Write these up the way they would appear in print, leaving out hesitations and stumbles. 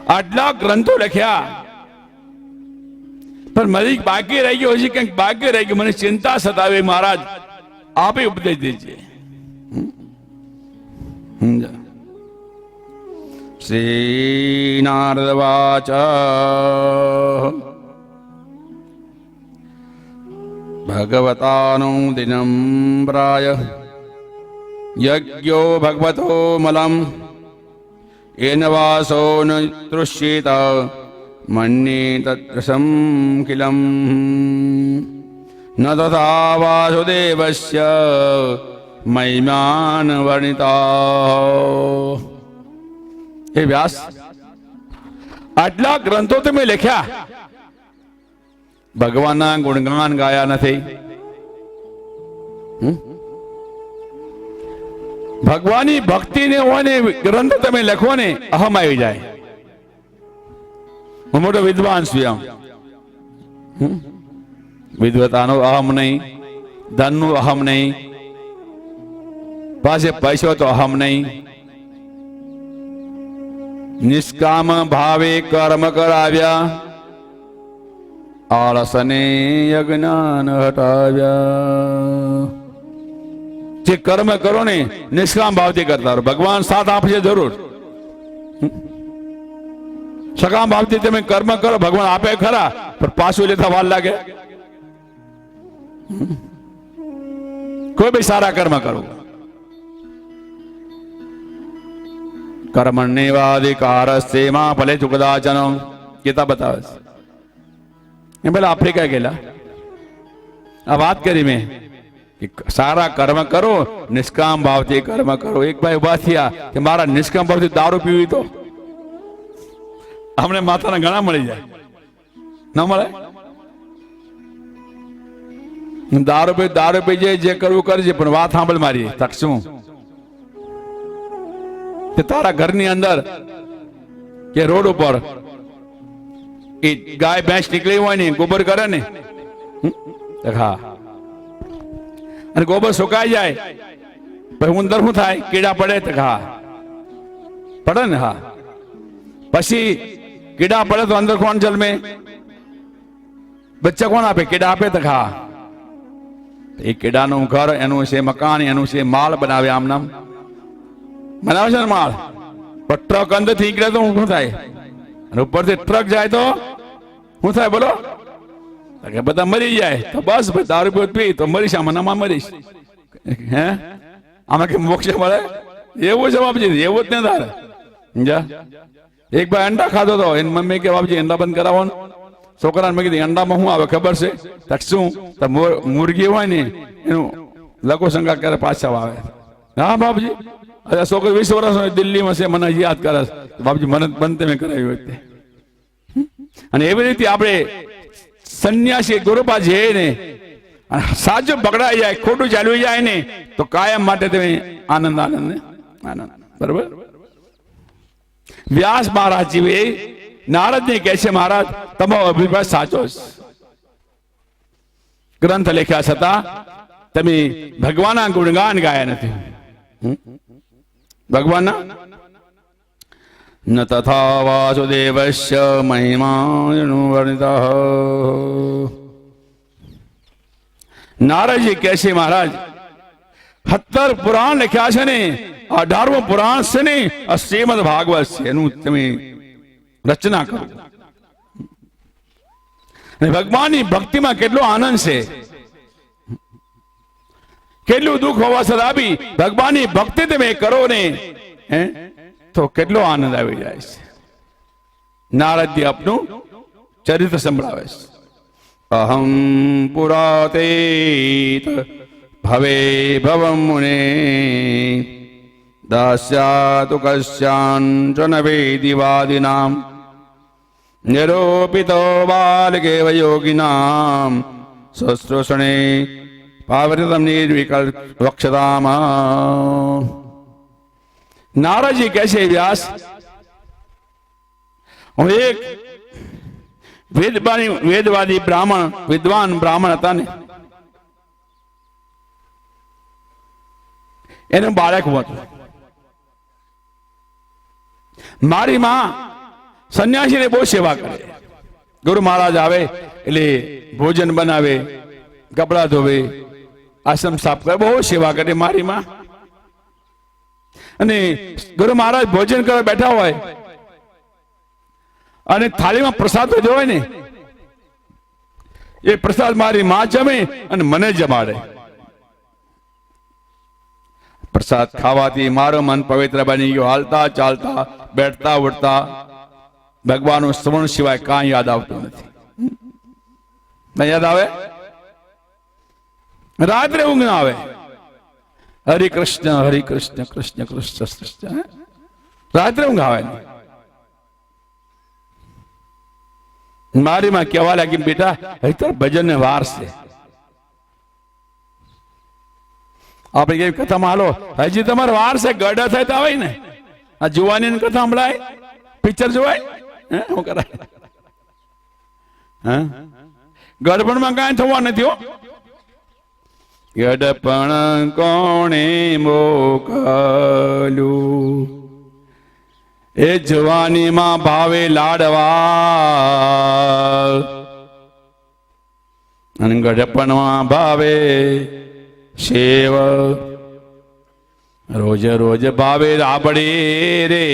આટલા ગ્રંથો લખ્યા, પણ મારી બાકી રહી ગયો હજી કંઈક બાકી રહી ગયું, મને ચિંતા સતાવે. મહારાજ આપે ઉપદેશ દેજે. શ્રી નારદ વાચ ભગવતાનું દિનમ પ્રાય યજ્ઞો ભગવતો મલમ એન વાસો ન તૃષ્યેત મન્યે તત્રસમ કિલમ ન તથા વાસુદેવસ્ય મહિમાન વર્ણિતા. હે વ્યાસ, આટલા ગ્રંથો તમે લખ્યા, ભગવાનના ગુણગાન ગાયા નથી. ભગવાનની ભક્તિને હોય ને ગ્રંથ તમે લખો ને, અહમ આવી જાય. હું મોટો વિદ્વાન છું એમ. વિદ્વતાનો અહમ નહીં, ધનનું અહમ નહીં, પાસે પૈસો તો અહમ નહીં. નિષ્કામ ભાવે કર્મ કરાવ્યા, આળસને અજ્ઞાન હટાવ્યા. જે કર્મ કરો ને નિષ્કામ ભાવથી કરતા રહો, ભગવાન સાથ આપશે જરૂર. સકામ ભાવથી તમે કર્મ કરો, ભગવાન આપે ખરા, પણ પાછું લેતા વાર લાગે. કોઈ બી સારા કર્મ કરો. કર્મણ્યેવાધિકારસ્તે મા ફલેષુ કદાચન, ગીતા બતાવે છે. એ પેલા આફ્રિકા ગયેલા, આ વાત કરી મેં, સારા કર્મ કરો, નિષ્કામ ભાવથી કર્મ કરો. એક ભાઈ ઉભા થયા કે મારા નિષ્કામ ભાવથી દારૂ પીવી તો અમને માતાના ઘણા મળી જાય, ન મળે? દારૂ પી જાય, જે કરવું કરજે, પણ વાત સાંભળ મારી. તક શું કે તારા ઘરની અંદર કે રોડ ઉપર એ ગાય ભેંસ નીકળી હોય ને, ગોબર કરે ને, હા, અને ગોબર સુકાઈ જાય, પછી ઉંદર શું થાય? કીડા પડે. તો હા પડે ને. હા, પછી કીડા પડે તો અંદર કોણ જન્મે? બચ્ચા કોણ આપે? કીડા આપે. તો હા, એ કીડાનું ઘર, એનું છે મકાન, એનું છે માળ બનાવે. આમ નામ બનાવે છે ને માળ. પણ ટ્રક અંદર થી નીકળે તો શું થાય? અને ઉપરથી ટ્રક જાય તો શું થાય? બોલો. બધા મરી જાય. તો બસ ભાઈ, દારૂ પી તો મરીશ, આમાં મરીશ. હે, આમાં કે મોક્ષ મળે? એવું છે બાપજી, એવું જ ને તારે. સમજા? એક ભાઈ અંડા ખાધો હતો, એની મમ્મી કે બાપજી અંડા બંધ કરાવો ને. છોકરાને મેં કીધું અંડામાં શું આવે ખબર છે? તક શું? મુરગી હોય ને એનું લઘુ શંકા કરે, પાછા આવે. હા બાપજી, અરે છોકરી 20 વર્ષ દિલ્હીમાં છે, મને યાદ કરે બાપજી, મને બંધ તમે કરાવ્યું હોય. અને એવી રીતે આપણે સંન્યાસી ગુરુપા છે ને, સાચું પકડાઈ જાય, ખોટું ચાલ્યું જાય ને, તો કાયમ માટે તમે આનંદ આનંદ ને આનંદ. બરોબર? વ્યાસ મહારાજ જીવે નારદ ને કહે છે, મહારાજ તમારો અભિપ્રાય સાચો છે. ગ્રંથ લખ્યા છતાં તમે ભગવાનના ગુણગાન ગાયા નથી. ભગવાનના ન તથા વાસુદેવસ્ય મહિમાનું વર્ણિતઃ. નારદજી કહે છે, મહારાજ 17 પુરાણ લખ્યા છે ને, 18મું પુરાણ છે ને, આ શ્રીમદ ભાગવત છે, એનું તમે રચના કરો. અને ભગવાનની ભક્તિમાં કેટલો આનંદ છે, કેટલું દુઃખ હોવા છતાં બી ભગવાનની ભક્તિ તમે કરો ને, તો કેટલો આનંદ આવી જાય છે. નારદજી આપનું ચરિત્ર સંભળાવે છે. અહમ પુરાતે ભવે ભવમ મુને દાસ્યાતુ કસ્યાંચન વેદિવાદિનામ નિરૂપિતો બાલકેવ યોગિનામ શુશ્રૂષણે પાવૃતમ નિર્વિકલ્પ વક્ષતામ. નારદજી કહે છે, વ્યાસ, હું એક વેદવાદી બ્રાહ્મણ, વિદ્વાન બ્રાહ્મણ હતા ને, એનું બાળક હતું. મારી માં સંન્યાસીને બહુ સેવા કરે. ગુરુ મહારાજ આવે એટલે ભોજન બનાવે, કપડા ધોવે, આશ્રમ સાફ કરે, બહુ સેવા કરે મારી માં. અને ગુરુ મહારાજ ભોજન કરવા બેઠા હોય અને થાળીમાં પ્રસાદ જો હોય ને, એ પ્રસાદ મારી માં જમે અને મને જમાડે. પ્રસાદ ખાવાથી મારું મન પવિત્ર બની ગયું. હાલતા ચાલતા બેઠતા ઉઠતા ભગવાનનું સ્મરણ સિવાય કાંઈ યાદ આવતું નથી. નહીં યાદ આવે? રાત્રે ઊંઘ ના આવે. હરિ કૃષ્ણ કૃષ્ણ કૃષ્ણ કૃષ્ણ, રાત્રે ઊંઘ આવે. મારી માં કહેવા લાગી, બેટા અત્યારે ભજન ને વાર છે. આપણે કઈ કથામાં હાલો, હજી તમારે વાર છે, ગડા થાય તો આવે ને. આ જુવાની કથા સંભળાય, પિક્ચર જોવાય, શું કરાય? ગડપણમાં કાંઈ થવા નથી હો. ગડપણ કોણે મોકલું, એ જવાનીમાં ભાવે લાડવા, અને ગડપણમાં ભાવે શેવ. રોજ રોજ ભાવે રાબડી રે,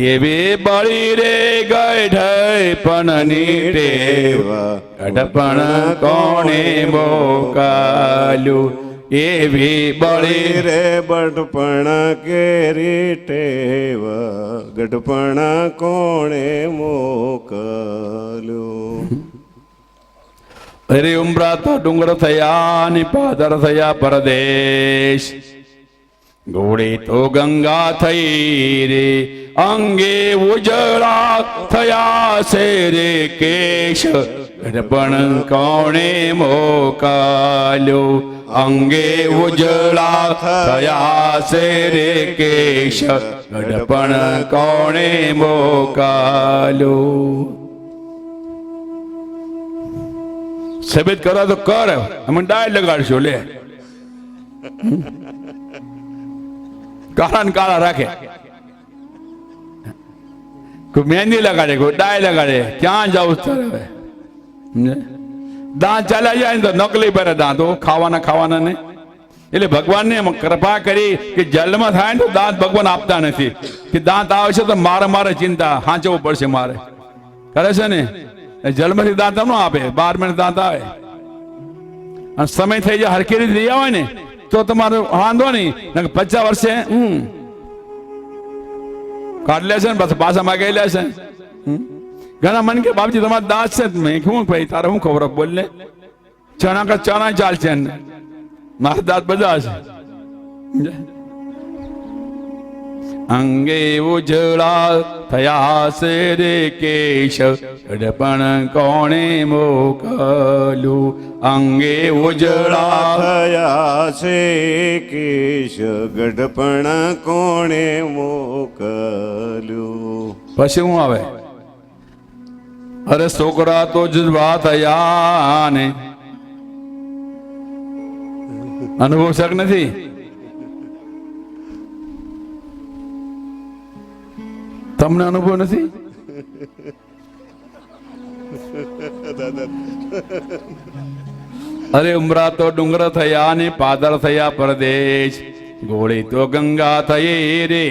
એવી બળી રે ગઢપણની ટેવ. ગઢપણ કોણે મોકલ્યું, એવી બળી રે બડપણ કેરી ટેવ. ગઢપણ કોણે મોકલ્યું. અરે ઉમરા તો ડુંગર થયા ને પાદર થયા પરદેશ. ઘોડે તો ગંગા થઈ રે, અંગે ઉજળા થયા છે રે કેશ. ગઢપણ કોણે મોકલ્યો, અંગે ઉજળા થયા છે રે કેશ. ગઢપણ કોણે મોકલ્યો. સબેત કરો તો કર, અમે ડાય લગાડશો લે. કાળા ને કાળા રાખે, કોઈ મહેંદી લગાડે, કોઈ ડાય લગાડે. ક્યાં જાવ હવે? દાંત ચાલ્યા જાય ને તો નકલી પહેરે દાંતો, ખાવાના ને. એટલે ભગવાનને કૃપા કરી કે જલમાં થાય ને તો દાંત ભગવાન આપતા નથી. કે દાંત આવશે તો મારે ચિંતા હાંચવું પડશે મારે, કરે છે ને. જલમાંથી દાંત ન આપે, 12 મહિને દાંત આવે. અને સમય થઈ જાય, હરખી રીતે લઈ આવે ને તો તમારો વાંધો નહીં. 50 વર્ષે કાઢ લે છે ને, બસ પાછા માગી લે છે. ઘણા મન કે બાપજી તમારા દાંત છે. મેં શું ભાઈ તારે શું ખબર બોલ લે. ચણા ચાલશે ને, મારા દાંત બધા છે. અંગે ઉજળા થયા છે રે કેશ. ગઢપણ કોણે મોકલું, અંગે ઉજળા થયા છે કેશ. ગઢપણ કોણે મોકલ્યું. પછી હું આવે? અરે છોકરા તો જુદવા થયા ને. અનુભવ શક નથી? તમને અનુભવ નથી? અરે ઉમરા તો ડુંગર થયા ને પાદર થયા પરદેશ. ઘોડી તો ગંગા થઈ રે,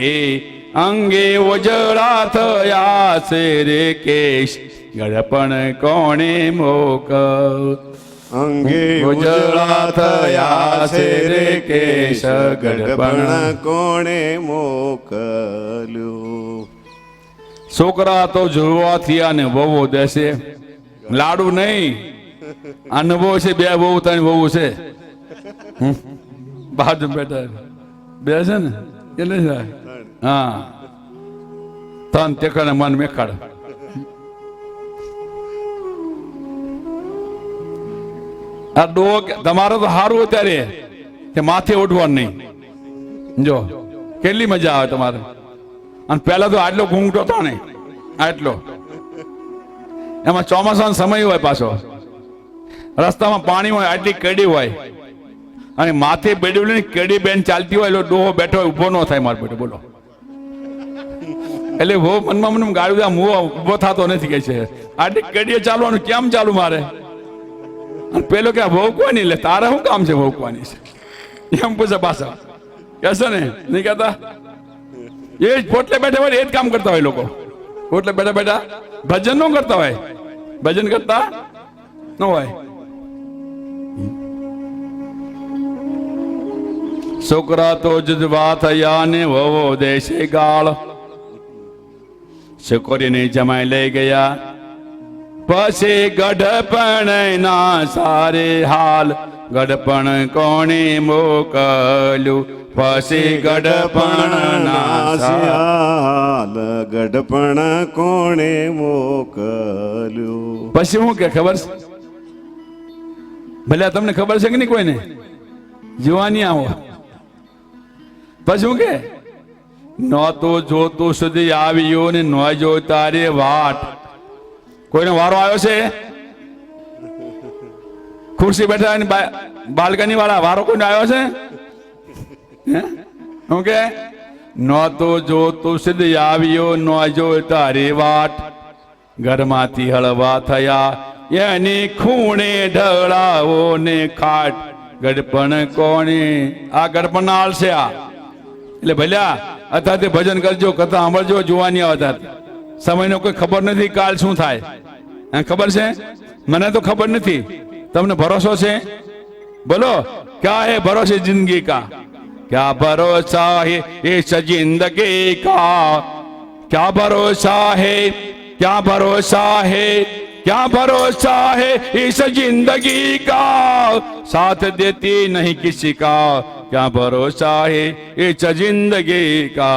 અંગે ઉજળા થયા છે રે કેશ. ગઢપણ કોણે મોકલ, અંગે ઉજળા થયા છે રે કેશ. ગઢપણ કોણે મોકલ્યું. છોકરા તો જોવા થયા ને વહુ દેશે. લાડુ નહીં, અનુભવ છે. 2 વહુ 3 વહુ છે. બાજુ બેઠા 2 છે ને, એટલે હા 3 ટેકાને મન મેખાડ. આ ડોક તમારે તો સારું અત્યારે કે માથે ઉઠવાનું નહીં. જો કેટલી મજા આવે તમારે. અને પહેલા તો આટલો ઘૂંઘટો હતો ને, આટલો. એમાં ચોમાસાનો સમય હોય, પાછો રસ્તામાં પાણી હોય, આટલી કડી હોય, અને માથે બેડું લઈને કેડી બેન ચાલતી હોય, એટલે ડોહો બેઠો હોય, ઉભો ન થાય મારો બેટો. બોલો એટલે વો મનમાં મને ગાળું આમ ઉભો થતો નથી કે છે આટલી કડીએ ચાલવાનું કેમ ચાલુ મારે અને પેલો કે ભોગવાની એટલે તારે શું કામ છે ભોગવાની છે એમ પૂછે પાછા કહેશે ને નહીં કહેતા એ જ પોટલે બેઠા હોય એ જ કામ કરતા હોય લોકો પોટલે બેઠા બેઠા ભજન ન કરતા હોય ભજન કરતા ન હોય છોકરા તો જજવા થયા ને વહુ દેશે ગાળ છોકરીને જમાઈ લઈ ગયા પછી ગઢપણ ના સારે હાલ ગઢપણ કોણે મોકલ્યું પછી ગઢપણ ના હાલ ગઢપણ કોણે મોકલ્યું. પછી હું કે ખબર છે ભલે તમને ખબર છે કે નહીં કોઈને જીવાની આવો પછી હું કે નહોતું જોતું સુધી આવ્યું ને ન જો તારી વાટ કોઈનો વારો આવ્યો છે ખુરશી બેઠા બાલ્કની વાળા વારો કોઈનો આવ્યો છે હું કે નહોતું જોતું સુધી આવ્યો ન જો તારી વાટ ઘરમાંથી હળવા થયા એની ખૂણે ઢળાવો ને ખાટ ગડપણ કોણે આ ગડપણ આળશે આ એટલે ભલ્યા અત્યારે ભજન કરજો કથા સાંભળજો જોવાની આવતા સમયનો કોઈ ખબર નથી કાલ શું થાય ખબર છે મને તો ખબર નથી તમને ભરોસો છે બોલો ક્યા હે ભરોસે જિંદગી કા क्या भरोसा है इस जिंदगी का क्या भरोसा है क्या भरोसा है क्या भरोसा है इस जिंदगी का साथ देती नहीं किसी का क्या भरोसा है इस जिंदगी का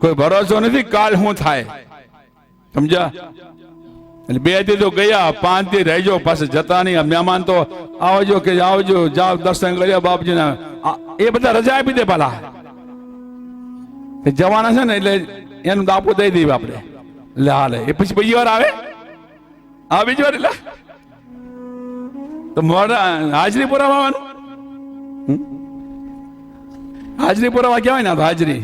કોઈ ભરોસો નથી કાલ શું થાય સમજ્યા એટલે 2 દી તો ગયા 5 દી રહેજો પાછા જતા નહીં મહેમાન તો આવજો કે આવજો જાઓ દર્શન કર્યા બાપજીના એ બધા રજા આપી દે પેલા જવાના છે ને એટલે એનું દાપો દઈ દઈએ આપણે એટલે હાલે એ પછી બીજી વાર આવે બીજી વાર એટલે તો મોડા હાજરી પુરાવા આવવાનું હાજરી પુરાવા કહેવાય ને હાજરી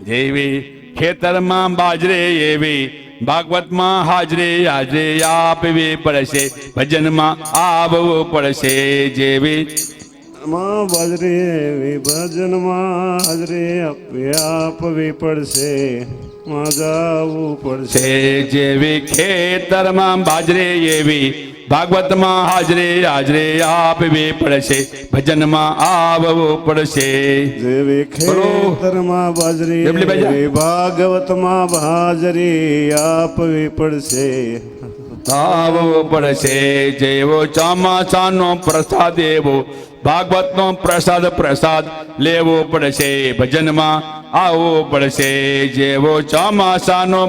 જેવી ખેતરમાં બાજરે એવી ભાગવતમાં હાજરી હાજરી આપવી પડશે ભજનમાં આવવું પડશે જેવી બાજરી એવી ભજનમાં હાજરી આપવી પડશે જાવું પડશે જેવી ખેતરમાં બાજરે એવી ભાગવતમાં હાજરી હાજરી આપવી પડશે ભજનમાં આવવું પડશે જેવી ખેતરમાં બાજરી એવી ભાગવતમાં હાજરી આપવી પડશે આવવું પડશે જેવો ચોમાસાનો પ્રસાદ એવો ભાગવતનો પ્રસાદ પ્રસાદ લેવો પડશે ભજનમાં આવવું પડશે જેવો ચોમાસાનો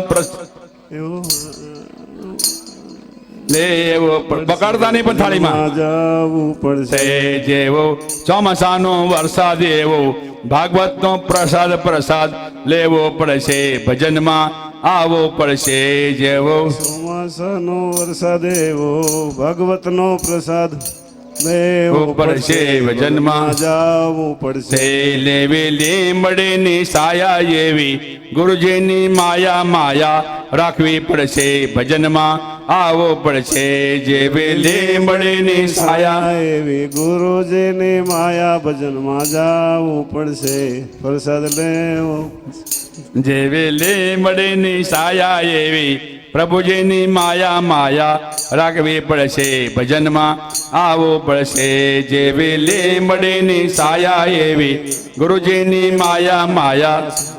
લેવો બગાડતા નહીં પણ થાળીમાં જવું પડશે જેવો ચોમાસાનો વરસાદ એવો ભાગવતનો પ્રસાદ પ્રસાદ લેવો પડશે ભજનમાં આવવો પડશે જેવો ચોમાસાનો વરસાદ એવો ભાગવતનો પ્રસાદ લેવો પડશે ભજનમાં જાવું પડશે લેવી લીમડીની સાયા એવી ગુરુજીની માયા માયા રાખવી પડશે ભજનમાં આવવો પડશે જેવી લીમડીની સાયા એવી ગુરુજીની માયા ભજનમાં જાવું પડશે પ્રસાદ લેવો જેવી લીમડીની સાયા એવી પ્રભુજીની માયા માયા રાખવી પડશે ભજનમાં આવવું પડશે જેવી લીમડીની સાયા એવી ગુરુજીની માયા માયા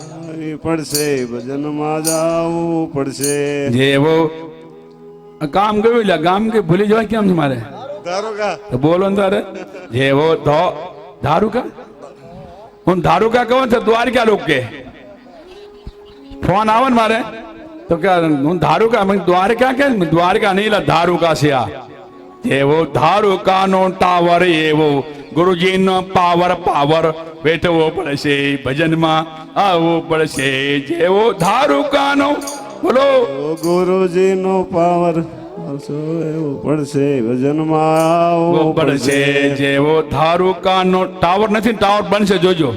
પડશે ભજનમાં જાવું પડશે જેવો કામ ગયું એટલે ગામ કે ભૂલી જવાય કેમ છે મારે તો બોલો ને તારે જેવો ધારુકા હું ધારુકા કહું તો દ્વારકા લોક કે ફોન આવે ને મારે તો કે હું ધારુકા દ્વારકા કે દ્વારકા નહીં ધારુકા છે આ જેવો ધારુકાનો ટાવર એવો ગુરુજીનો પાવર પાવર બેઠવો પડશે ભજનમાં આવવું પડશે જેવો ધારુકાનો બોલો ગુરુજીનો પાવર એવું પડશે ભજનમાં આવવું પડશે જેવો ધારુકાનો ટાવર નથી ટાવર બનશે જોજો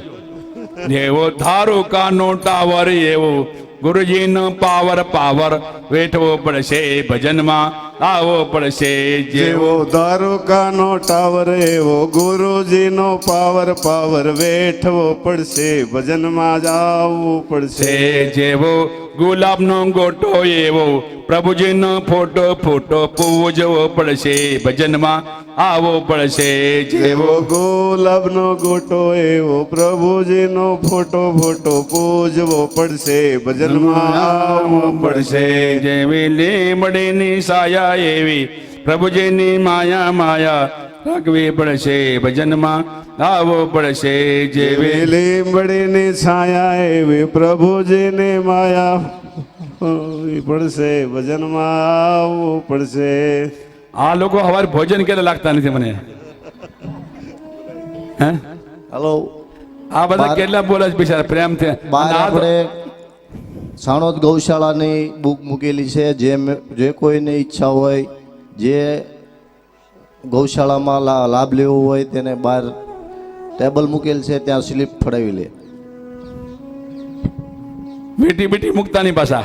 જેવો ધારુકાનો ટાવર એવો ગુરુજીનો પાવર પાવર વેઠવો પડશે ભજનમાં આવવો પડશે. જેવો ધારુકાનો ટાવર એવો ગુરુજીનો પાવર પાવર વેઠવો પડશે ભજનમાં જાવું પડશે. જેવો ગુલાબનો ગોટો એવો પ્રભુજીનો ફોટો ફોટો પૂજવો પડશે ભજનમાં આવવો પડશે. જેવો ગુલાબનો ગોટો એવો પ્રભુજીનો ફોટો ફોટો પૂજવો પડશે ભજનમાં આવવું પડશે. જેવી લીમડીની સાયા એવી પ્રભુજીની માયા માયા રાખવી પડશે ભજનમાં આવવો પડશે. જેવી લીંબડીની છાયા એવી પ્રભુજીની માયા હોવી પડશે ભજનમાં આવવું પડશે. આ લોકો હવારે ભોજન કેટલા લાગતા નથી મને. હે હલો આ બધા કેટલા બોલે છે બિચારા પ્રેમથી. બહાર અને આ તો- આપણે સાણોદ ગૌશાળાની બુક મૂકેલી છે. જે કોઈને ઈચ્છા હોય જે ગૌશાળામાં લાભ લેવો હોય તેને બહાર ટેબલ મૂકેલ છે, ત્યાં સ્લીપ ફડાવી લે. મીઠી મીઠી મુકતાની પાછા.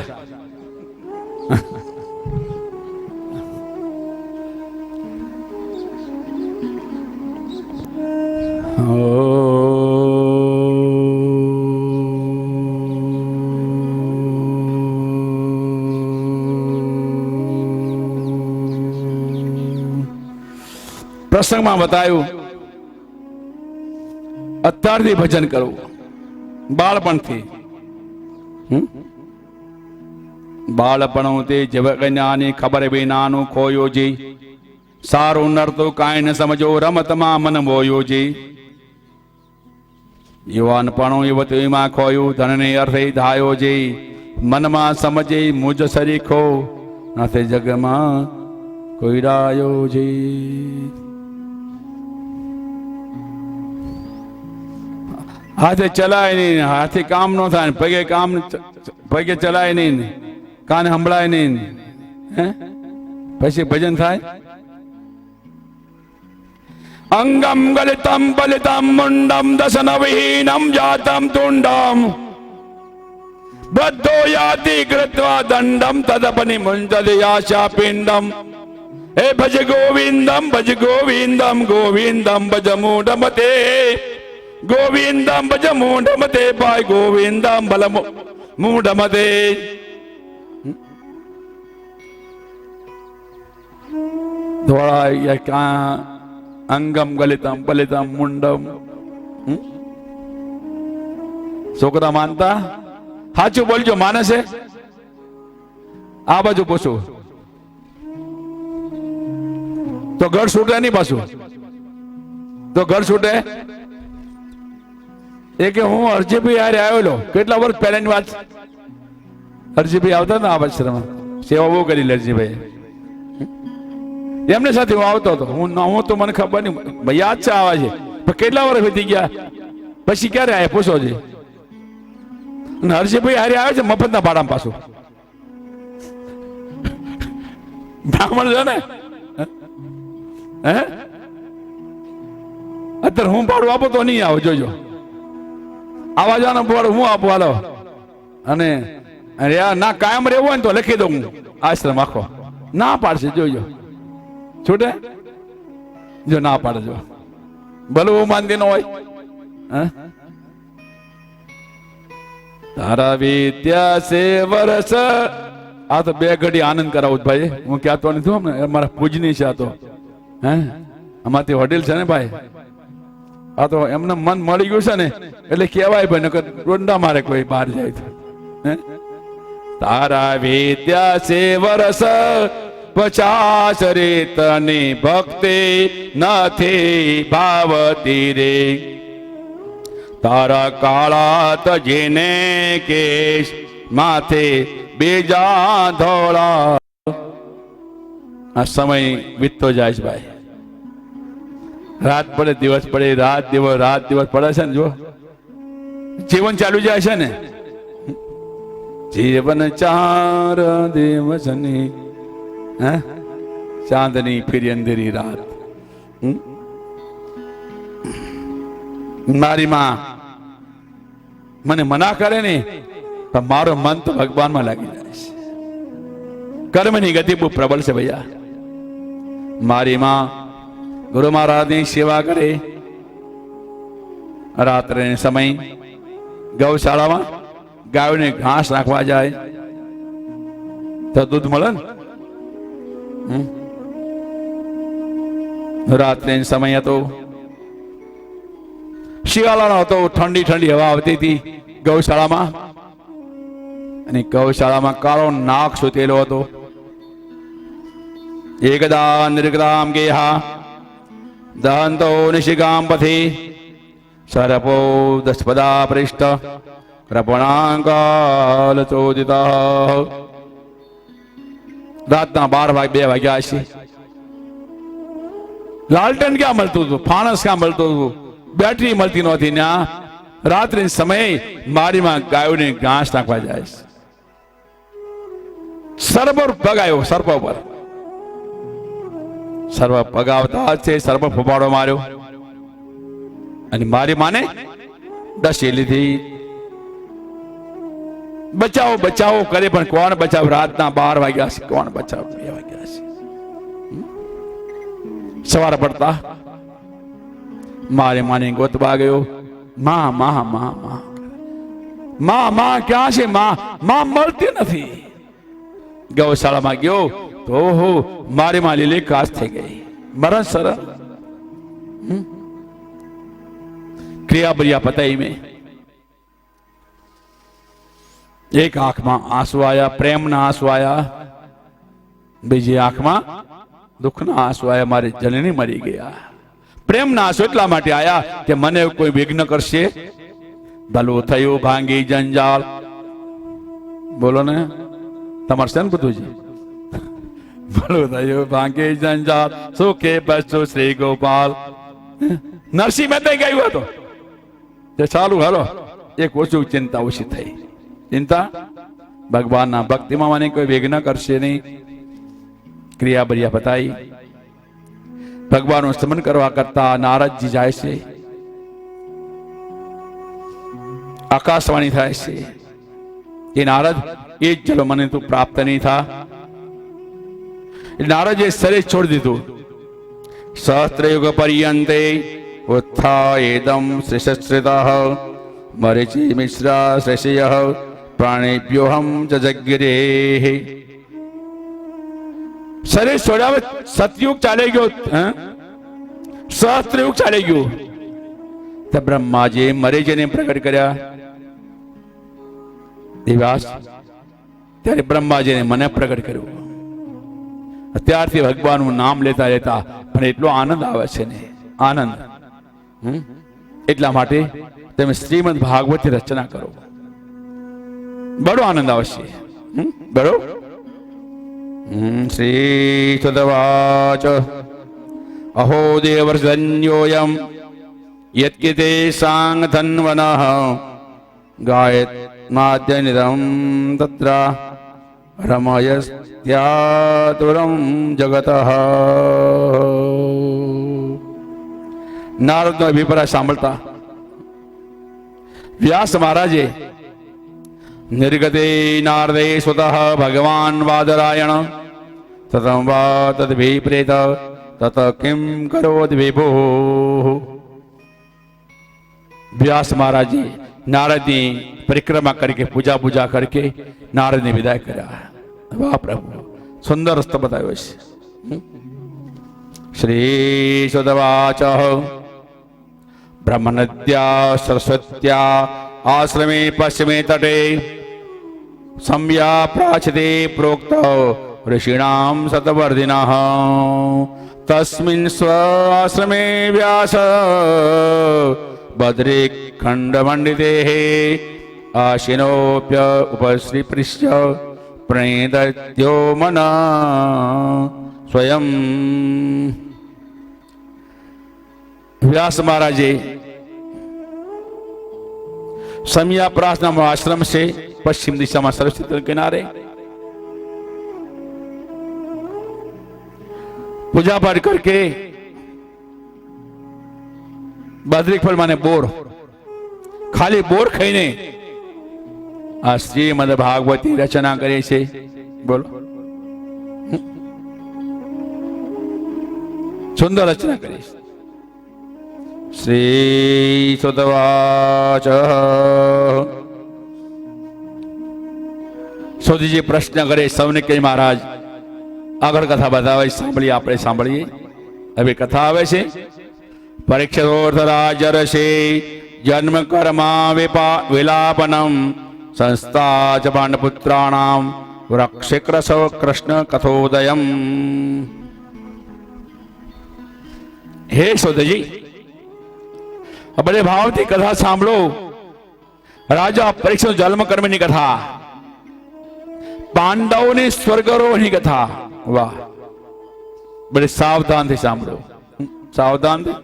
પ્રસંગમાં બતાવ્યું અત્યારથી ભજન કરવું બાળપણથી. બાળપણ તે જવકન્યાની ખબર વિનાનું ખોયો જી. સારું નરતું કાંઈ ન સમજો રમતમાં મન બોયો જી. યુવાનપણું યુવતીમાં ખોયું ધનને અર્થે ધાયો જી. મનમાં સમજે મુજ સરીખો નથી જગમાં કોઈ રાયો જી. હાથે ચલાય નહીં, હાથે કામ ન થાય, પગે ચલાય નહીં, કાને સંભળાય નહીં, હે પછી ભજન થાય. અંગમ ગલિતમ બલિતમ મુંડમ દશન વિહીનમ જાતમ તુંડમ બદ્ધો યાતિ કૃત્વા દંડમ તદપનિ મુંજદયાશા પિંડમ. હે ભજ ગોવિંદમ ગોવિંદમ ભજ મૂઢમતે ગોવિંદમ ભજ મૂઢમતે ભાઈ ગોવિંદમ બલ મૂઢમતે. ધોળા ક્યાં અંગમ ગલિતમ બલિતમ મુંડમ. છોકરા માનતા સાચું બોલજો, માને છે? આ બાજુ પૂછું તો ઘર છૂટે નહીં, પાછું તો ઘર છૂટે. એ કે હું અરજીભાઈ યારે આવેલો, કેટલા વર્ષ પહેલાની વાત. અરજીભાઈ આવતા ને આ આશ્રમમાં, સેવા બહુ કરી અરજીભાઈ. એમને સાથે હું આવતો હતો. હું તો મને ખબર નહીં, યાદ છે આવા છે, પણ કેટલા વર્ષ વીતી ગયા પછી ક્યારે આવ્યા પૂછો છે. અને હર્ષભાઈ હારે આવે છે મફતના ભાડામાં પાછું. બ્રાહ્મણ છે ને, હે અત્યારે હું ભાડું આપો તો નહીં આવો, જોજો. આવા જવાનું ભાડું હું આપું, હાલો. અને ના કાયમ રહેવું હોય ને તો લખી દઉં હું આશ્રમ આખો. ના પાડશે, જોજો. છૂટે જો ના પાડે, જો ભલે હું માનતી ન હોય. તારા વિદ્યા સે વરસ. આ તો બે ઘડી આનંદ કરાવું ભાઈ, હું કહેતો નથી મારા પૂજની છે. આ તો હે આમાંથી હોટેલ છે ને ભાઈ, આ તો એમને મન મળી ગયું છે ને એટલે કેવાય ભાઈ, નકર રોંડા મારે કોઈ બહાર જાય તો. તારા વિદ્યા સે વરસ 50 રીતની ભક્તિ નથી ભાવતી રે. તારા કાળા તજીને કેશ માથે બીજા ધોળા. આ સમય વીતતો જાય છે ભાઈ. રાત પડે દિવસ પડે, રાત દિવસ પડે છે ને. જો જીવન ચાલુ જાય છે ને. જીવન 4 દિવસની ચાંદની ફિરી અંધેરી રાત. મારી માં મને મના કરે ને તો મારું મન તો ભગવાનમાં લાગી જાય છે. કર્મની ગતિ બહુ પ્રબળ છે ભૈયા. મારી માં ગુરુ મહારાજની સેવા કરે, રાત્રે સમય ગૌશાળામાં ગાયોને ઘાસ નાખવા જાય તો દૂધ મળે ને. રાત્રે સમય હતો, શિયાળાનો હતો, ઠંડી ઠંડી હવા આવતી હતી ગૌશાળામાં, અને ગૌશાળામાં કાળો નાગ સૂતેલો હતો. એકદા નિર્ગદામ ગેહા દહંતો નિશિગામ પથે સરપો દસ્પદા પૃષ્ઠ રપણાંકાલ ચોદિતા. રાતના 12 વાગ્યા છે. લાલટેન ક્યાં મળતું હતું, ફાણસ ક્યાં મળતું હતું, બેટરી મળતી નહોતી. ત્યાં રાત્રિ સમયે મારીમાં ગાયોને ઘાસ નાખવા જાય છે. સર્પ પગાયો, સર્પ પર સર્પ પગાવતા છે, સર્પ ફોપાડો માર્યો અને મારી માને દસી લીધી. બચાવો બચાવો કરે પણ કોણ બચાવ? રાતના 12 વાગ્યા છે, કોણ બચાવ? 2 વાગ્યા છે. સવાર પડતા મારે માને ગોતવા ગયો. માં માં માં માં માં માં ક્યાં છે? માં મળતી નથી. ગૌશાળામાં ગયો તો ઓહો, મારી માં લીલી કાચ થઈ ગઈ, મરણ સરળ. ક્રિયા બરિયા પતાઈ મેં. એક આંખમાં આંસુ આયા, પ્રેમના આંસુ આયા. બીજી આંખમાં દુઃખના આંસુ આયા. મારી જનની મરી ગયા. પ્રેમના આંસુ એટલા માટે આયા કે મને કોઈ વિઘ્ન કરશે. ભલું થયું ભાંગી જંજાળ. બોલો ને તમારે છે ને બધું જ. ભલું થયું ભાંગી જંજાળ, સુખે બસો શ્રી ગોપાલ. નરસિંહ મહેતા ગાયું હતો તે ચાલુ. હાલો એક ઓછું ચિંતા ઓછી થઈ. ચિંતા ભગવાનના ભક્તિમાં મને કોઈ વિઘ્ન કરશે નહીં. ક્રિયા બરિયા બતાઈ. ભગવાનનું સ્મરણ કરવા કરતા નારદજી જાય છે. આકાશવાણી થાય છે, એ નારદ એ જ ચલો મને તું પ્રાપ્ત નહીં થા. નારદે શરીર છોડી દીધું. સહસ્ત્રયુગ પર્યંતે ઉત્થાયેદમ શ્રેષ્ઠશ્રિતઃ મરીચી મિશ્રા શ્રેષ્ય પ્રાણેભ્યોહમ જજગ્રે. શરીર છોડ્યા, સતયુગ ચાલી ગયો, સહસ્ત્રયુગ ચાલી ગયું. તો બ્રહ્માજી મરીચીને પ્રગટ કર્યા. દિવાસ ત્યારે બ્રહ્માજીને મને પ્રગટ કર્યું. ત્યારથી ભગવાનનું નામ લેતા લેતા પણ એટલો આનંદ આવે છે ને, આનંદ. એટલા માટે તમે શ્રીમદ ભાગવતની રચના કરો, બડો આનંદ આવશે. બડો. શ્રી સુતવાચ અહો દેવર્ષન્યોયમ યત્કિતે સાંગ ધન્વનઃ ગાયત માદ્યનિદમ તત્ર રમયસ્ત્યાતુરમ જગતઃ. નારદનો અભિપ્રાય સાંભળતા વ્યાસ મહારાજે નિર્ગતે નારદે સ્વતઃ ભગવાન વાદરાયણ તતં વા તદ્વિપ્રેત તત કિમ કરોદ વિભો. વ્યાસ મહારાજે નારદની પરિક્રમા કરકે પૂજા કરકે નારદને વિદાય કર્યા. વાહ પ્રભુ, સુંદર રસ્તો બતાવ્યો છે. શ્રી સુતવાચ બ્રહ્મનદ્યા સરસ્વત્યા આશ્રમે પશ્ચિમે તટે સંવ્યા પ્રાચતે પ્રોક્ત ઋષિણામ સતવર્ધિનઃ તસ્મિन् સ્વ આશ્રમે વ્યાસ બદ્રે ખંડમંડિતે આશિનોપ્ય ઉપશ્રીપૃશ્ય પ્रणेदत्यो मन स्वयं. व्यास महाराजे समिया प्रार्थना आश्रम से पश्चिम दिशा में सरस्वती के किनारे पूजा पाठ करके बद्रिक फल माने बोर, खाली बोर खाई આ શ્રીમદ ભાગવતી રચના કરી છે. બોલો, સુંદર રચના કરી છે. શ્રી સુતવાચ. સુધીજી પ્રશ્ન કરે સૌને કે મહારાજ આગળ કથા બતાવે, સાંભળીએ, આપણે સાંભળીએ. હવે કથા આવે છે. પરીક્ષિતો રાજર્ષે જન્મ કર્મા વિલાપનમ સંસ્થા ચ પાંડપુત્રાણામ વૃક્ષિક્રસવ કૃષ્ણ કથોદયમ. હે સુધજી, બડે ભાવથી કથા સાંભળો. રાજા પરીક્ષિત જન્મ કર્મની કથા, પાંડવોની સ્વર્ગરોહની કથા. વાહ, બડે સાવધાનથી સાંભળો, સાવધાનથી.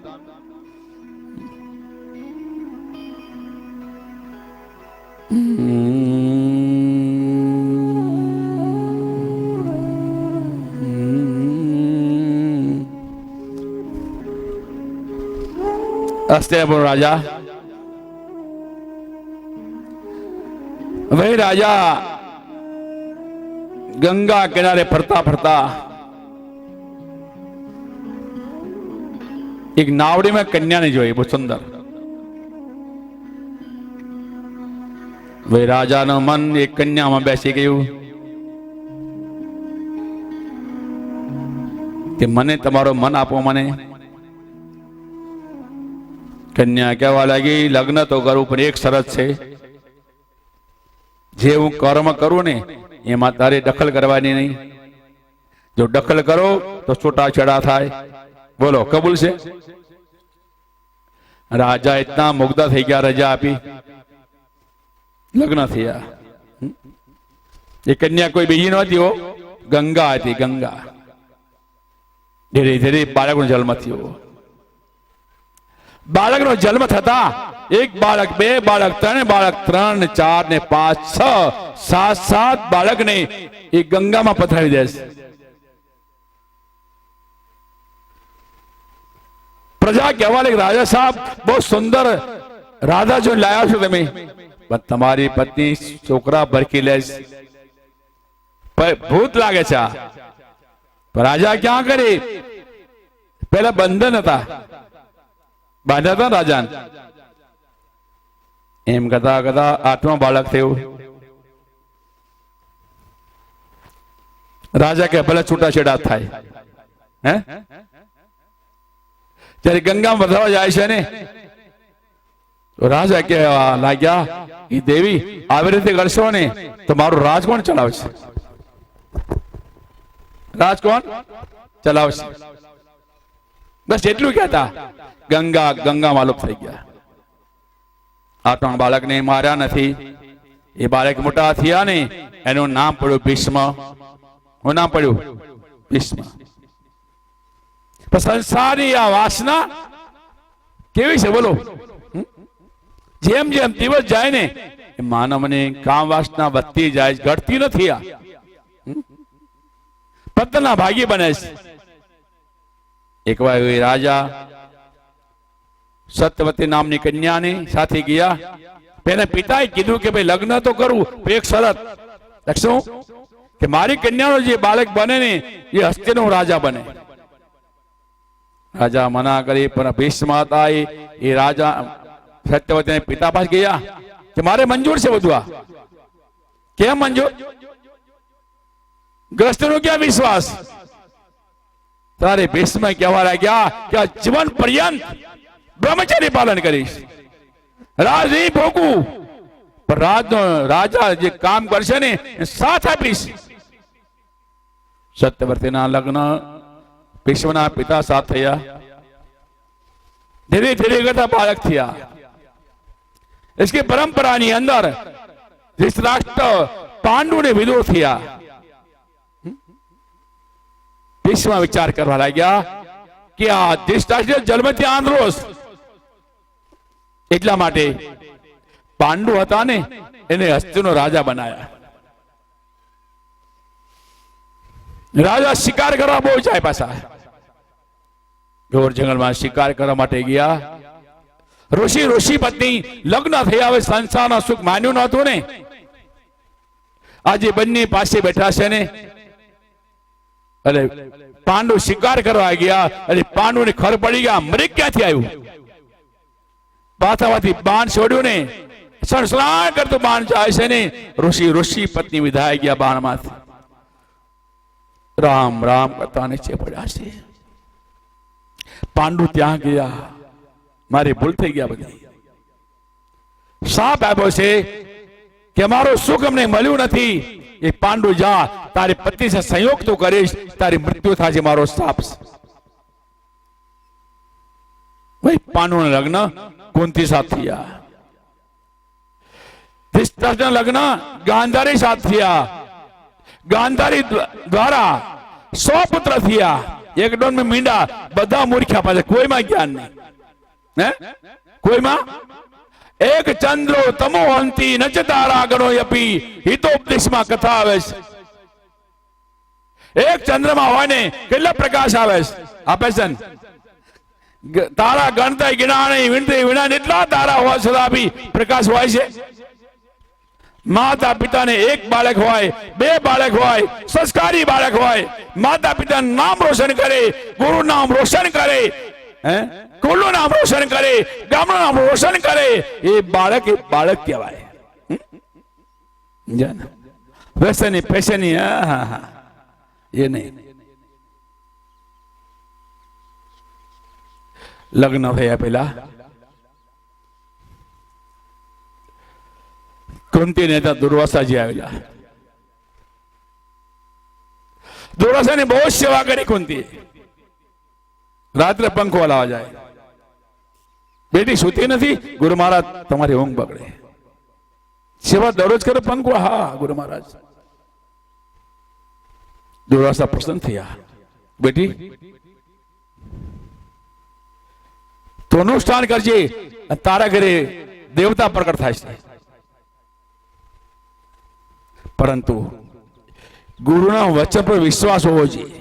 હસ્તિનાપુર રાજા, વહી રાજા ગંગા કિનારે ફરતા ફરતા એક નાવડીમાં કન્યાને જોઈ, બહુ સુંદર. ભાઈ રાજાનું મન એક કન્યામાં બેસી ગયું કે મને તમારો મન આપો. મને કન્યા કહેવા લાગી, લગ્ન તો કરું પણ એક શરત છે, જે હું કર્મ કરું ને એમાં તારે દખલ કરવાની નહીં. જો દખલ કરો તો છૂટાછેડા થાય. બોલો, કબૂલ છે? રાજા ઇતના મુગ્ધ થઈ ગયા, રજા આપી, લગ્ન થયા. એ કન્યા કોઈ બીજી નહોતી, હો, ગંગા હતી. ગંગા. ધીરે ધીરે બાળકનો જન્મ થયો. બાળકનો જન્મ થતા એક બાળક, બે બાળક, ત્રણ બાળક, 3, 4 ને 5, 6, 7 બાળકને એ ગંગામાં પથરાવી દેશે. પ્રજા કહેવા લાગી, રાજા સાહેબ બહુ સુંદર રાધા જો લાયા છો તમે, પણ તમારી પત્ની છોકરા ભરકી લે, ભૂત લાગે છે. રાજા ક્યાં કરી? પેલા બંધન હતા, બાંધ્યા હતા રાજાને. એમ કરતા કરતા 8મા બાળક થયું. રાજા કે ભલે છૂટાછેડા થાય. હે, જયારે ગંગામાં વધારવા જાય છે ને, તો રાજા કહેવા લાગ્યા, એ દેવી આવી રીતે કરશો ને તો મારું રાજ કોણ ચલાવશે? રાજ કોણ ચલાવશે? બસ એટલું કહેતા ગંગામાં લુપ્ત થઈ ગયા. 8મા બાળકને માર્યા નથી. એ બાળક મોટા થયા ને એનું નામ પડ્યું ભીષ્મ. શું નામ પડ્યું? ભીષ્મ. સંસારની આ વાસના કેવી છે બોલો? જેમ જેમ દિવસ જાય ને માનવને કામ વાસના વધતી જાય, ઘટતી નથી. આ પતનના ભાગી બને છે. એક વાર રાજા સત્યવતી નામની કન્યાને સાથે ગયા. પેલા પિતાએ કીધું કે ભાઈ લગ્ન તો કરું, એક શરત લખશું કે મારી કન્યાનો જે બાળક બને ને એ હસ્તીનો રાજા બને. રાજા મના કરી, પણ ભીષ્મ હતા એ રાજા સત્યવતી પિતા પાસે ગયા કે મારે મંજૂર છે બધું. આ કેમ મંજૂર? ગ્રસ્તનો ક્યાં વિશ્વાસ? તારે ભીષ્મ કહેવા લાગ્યા કે આ જીવન પર્યંત બ્રહ્મચર્ય પાલન કરીશ, રાજ નહીં ભોગવું, પણ રાજા જે કામ કરશે ને સાથ આપીશ. સત્યવતીના લગ્ન ભીષ્મના પિતા સાથ થયા. ધીરે ધીરે કરતા બાળક થયા. इसकी परंपराની અંદર ધૃતરાષ્ટ્ર પાંડુને વિદુર થયા. ભીષ્મ વિચાર કરવા લાગ્યા કે આ ધૃતરાષ્ટ્ર જન્મથી આંધળો, એટલા માટે પાંડુ હતા ને એને હસ્તીનો રાજા બનાયા. રાજા શિકાર કરવા બહુ જાય, પાછા ઘોર જંગલમાં શિકાર કરવા માટે ગયા. ઋષિ પત્ની લગ્ન થયા, હવે સંસારના સુખ માન્યું નહોતું ને, આજે બંને પાસે બેઠા છે ને, અરે પાંડુ શિકાર કરવા ગયા, અરે પાંડુ ને ખબર પડી ગયા મરી ક્યાંથી આવ્યું. પાથામાંથી બાણ છોડ્યું ને, સણસણ કરતું બાણ જાય છે ને, ઋષિ પત્ની વિધાઈ ગયા બાણમાંથી. રામ રામ કરતા નીચે પડ્યા છે. પાંડુ ત્યાં ગયા, મારી ભૂલ થઈ ગયા બધી. સાપ આપ્યો છે કે મારું સુખ અમને મળ્યું નથી, એ પાંડુ જા, તારી પત્ની સાથે સંયોગ તું કરીશ, તારી મૃત્યુ થશે, મારો સાપ. ભાઈ પાંડુ ના લગ્ન કુંતી સાથે થયા. ધૃતરાષ્ટ્રના લગ્ન ગાંધારી સાથે થયા. ગાંધારી દ્વારા 100 પુત્ર થયા. એક ડોન में મીંડા, બધા મૂર્ખ્યા પાસે, કોઈમાં જ્ઞાન નહીં. હે કોઈમાં એક ચંદ્રો તમો અંતિ નચ તારા ગણો યપી, હિતોપદેશમાં કથા આવે છે. એક ચંદ્રમાં હોય ને કેટલા પ્રકાશ આવે છે. તારા ગણતા ગિણા નહીં, વિણતા વિણા, એટલા તારા હોવા છતાં બી પ્રકાશ હોય છે. માતા પિતાને એક બાળક હોય, 2 બાળક હોય, સંસ્કારી બાળક હોય, માતા પિતાનું નામ રોશન કરે, ગુરુ નામ રોશન કરે, કુળનું નામ રોશન કરે, ગામનું નામ રોશન કરે, એ બાળક કહેવાય. વ્યસની પેશની એ નહીં. લગ્ન થયા પેલા કુંતી નેતા દુર્વાસાજી આવેલા. દુર્વાસાની બહુ સેવા કરી કુંતી. રાત્રે પંખો હલાવા જાય, બેટી સૂતી નથી, ગુરુ મહારાજ તમારી ઊંઘ બગડે. સેવા દરરોજ કરે પંખો. હા ગુરુ મહારાજ. દુર્વાસા પ્રસન્ન થયા, બેટી તો અનુષ્ઠાન કરજે, તારા ઘરે દેવતા પ્રકટ થાય છે. પરંતુ ગુરુના વચન પર વિશ્વાસ હોવો જોઈએ.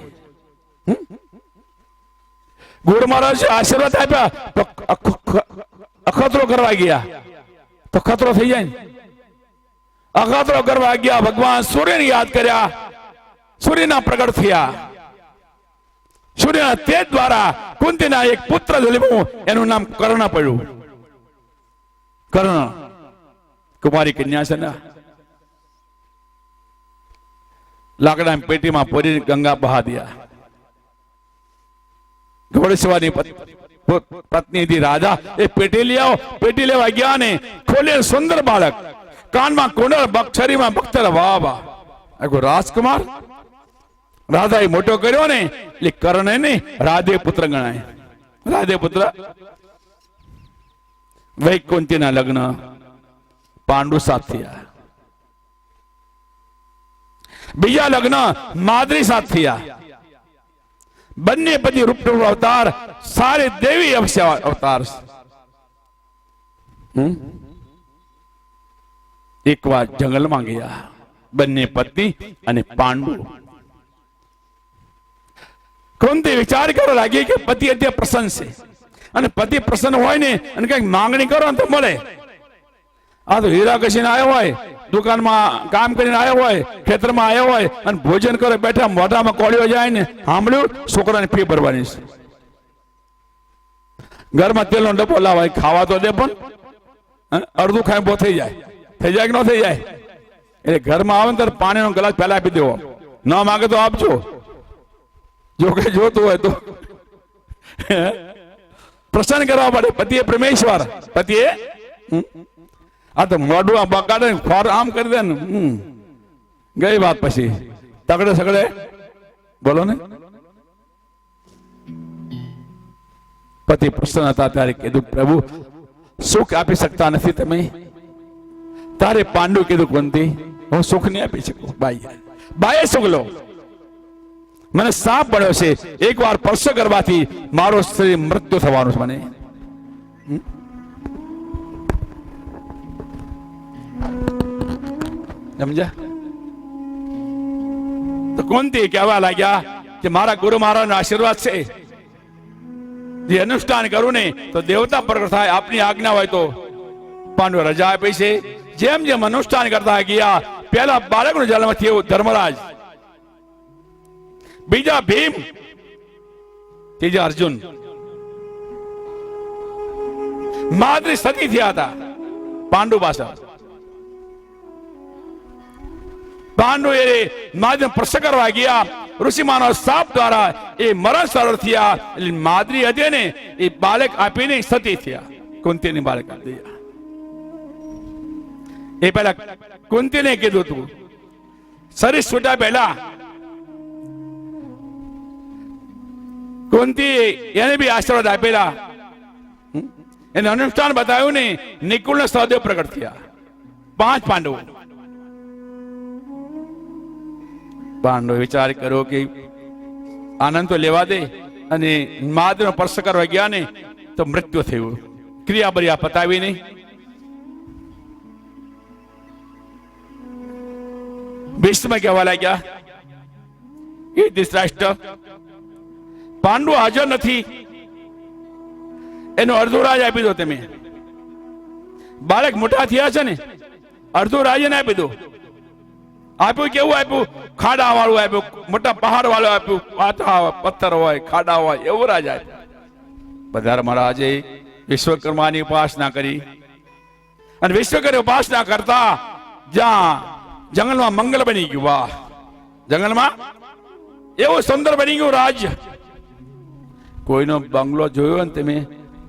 ગુરુ મહારાજ આશીર્વાદ આપ્યા તો અખતરો કરવા ગયા તો ખતરો થઈ જાય ને. અખતરો કરવા ગયા, ભગવાન સૂર્યને યાદ કર્યા, સૂર્યના પ્રગટ થયા. સૂર્યના તેજ દ્વારા કુંતીના એક પુત્ર જન્મ્યો, એનું નામ કર્ણ પડ્યું. કર્ણ કુમારી કન્યા છે ને, લાકડાની પેટીમાં પૂરી ગંગા બહા દિયા. ઘોડેસવાની પત્ની હતી રાધા, એ પેટી લઈ આવો. પેટી લેવા ગયા ને ખોલે સુંદર બાળક, કાનમાં કુંડળ, શરીરમાં બખ્તર. વાહ વાહ, રાજકુમાર. રાધા એ મોટો કર્યો ને એટલે કર્ણ ને રાધે પુત્ર ગણાય. રાધે પુત્ર. વૈકુંઠીના લગ્ન પાંડુ સાથે થયા. બીજા લગ્ન માદ્રી સાથે થયા. બંને પતિ રૂપ અવતાર, સારે દેવી અવતાર. એક વાર જંગલમાં ગયા બંને પત્ની અને પાંડુ. કુંતી વિચાર કરવા લાગી કે પતિ અત્યારે પ્રસન્ન છે, અને પતિ પ્રસન્ન હોય ને અને કઈક માંગણી કરો ને તો મળે. આ તો હીરા ઘસીને આવ્યો હોય, દુકાનમાં કામ કરીને આવ્યો હોય, ખેતરમાં આવ્યો હોય અને ભોજન કરે બેઠા, મોઢામાં કોળીઓ જાય ને સાંભળ્યું છોકરાને ફી ભરવાની છે. ઘરમાં તેલનો ડબ્બો લાવાય, ખાવા તો દે, પણ અડધું ખાઈ બહુ થઈ જાય કે ન થઈ જાય. એટલે ઘરમાં આવે ને ત્યારે પાણીનો ગ્લાસ પહેલા આપી દેવો, ન માગે તો આપજો. જો કઈ જોતું હોય તો પ્રસન્ન કરવા પડે. પતિએ પરમેશ્વર, પતિએ આ તો મોઢું આ બગાડે ખોર આમ કરી દે ને, ગઈ વાત. પછી તગડે સગડે બોલો ને. પતિ પ્રસન્ન હતા ત્યારે કીધું, પ્રભુ સુખ આપી શકતા નથી તમે. તારે પાંડુ કીધું, કુંતી હું સુખ નહીં આપી શકું. બાઈએ સુખ લો, મને સાપ પડ્યો છે, એક વાર સ્પર્શ કરવાથી મારો શરીર મૃત્યુ થવાનું છે. મને સમજ્યા? તો કુંતી કહેવા લાગ્યા કે મારા ગુરુ મહારાજનો આશીર્વાદ છે, જે અનુષ્ઠાન કરું ને તો દેવતા પ્રગટ થાય. આપની આજ્ઞા હોય તો પાંડુ રજા આપી છે. જેમ જેમ અનુષ્ઠાન કરતા ગયા પહેલા બાળકનો જન્મ થયો ધર્મરાજ, બીજા ભીમ, ત્રીજા અર્જુન. માદ્રી સતી થયા હતા પાંડુ પાછળ. પાંડુ એ માદ્રી પ્રસંગ કરવા ગયા, ઋષિમાનો શાપ દ્વારા એ મરણ સરળ થયા. એટલે માદ્રી હતી ને એ બાળક આપીને સતી થયા, કુંતીની બાળક આપી. એ પહેલા કુંતીને કીધું હતું, શરીર છૂટા પહેલા કુંતી એને બી આશીર્વાદ આપેલા. એને અનુષ્ઠાન બતાવ્યું ને નિકુળ સહદેવ પ્રગટ થયા. 5 પાંડવો. પાંડવો વિચાર કર્યો કે આનંદ તો લેવા દે, અને માદનો સ્પર્શ કરવા ગયા ને તો મૃત્યુ થયું. ક્રિયા બરિયા પતાવી નહીં. ભીષ્મ કહેવા લાગ્યા, એ ધૃતરાષ્ટ્ર, પાંડુ હાજર નથી, એનો અડધો રાજ આપી દો તમે. બાળક મોટા થયા છે ને, અડધો રાજ એને આપી દો. આપ્યું કેવું આપ્યું? ખાડા વાળું આપ્યું, મોટા પહાડ વાળું આપ્યું, પાથરા પથ્થર હોય, ખાડા હોય, એવું રાજ આપ્યું. બધા મહારાજે વિશ્વકર્માની ઉપાસના કરી, અને વિશ્વકર્મા ઉપાસના કરતા જ્યાં જંગલમાં મંગલ બની ગયું. વાહ, જંગલમાં એવું સુંદર બની ગયું રાજ્ય. કોઈનો બંગલો જોયો ને તમે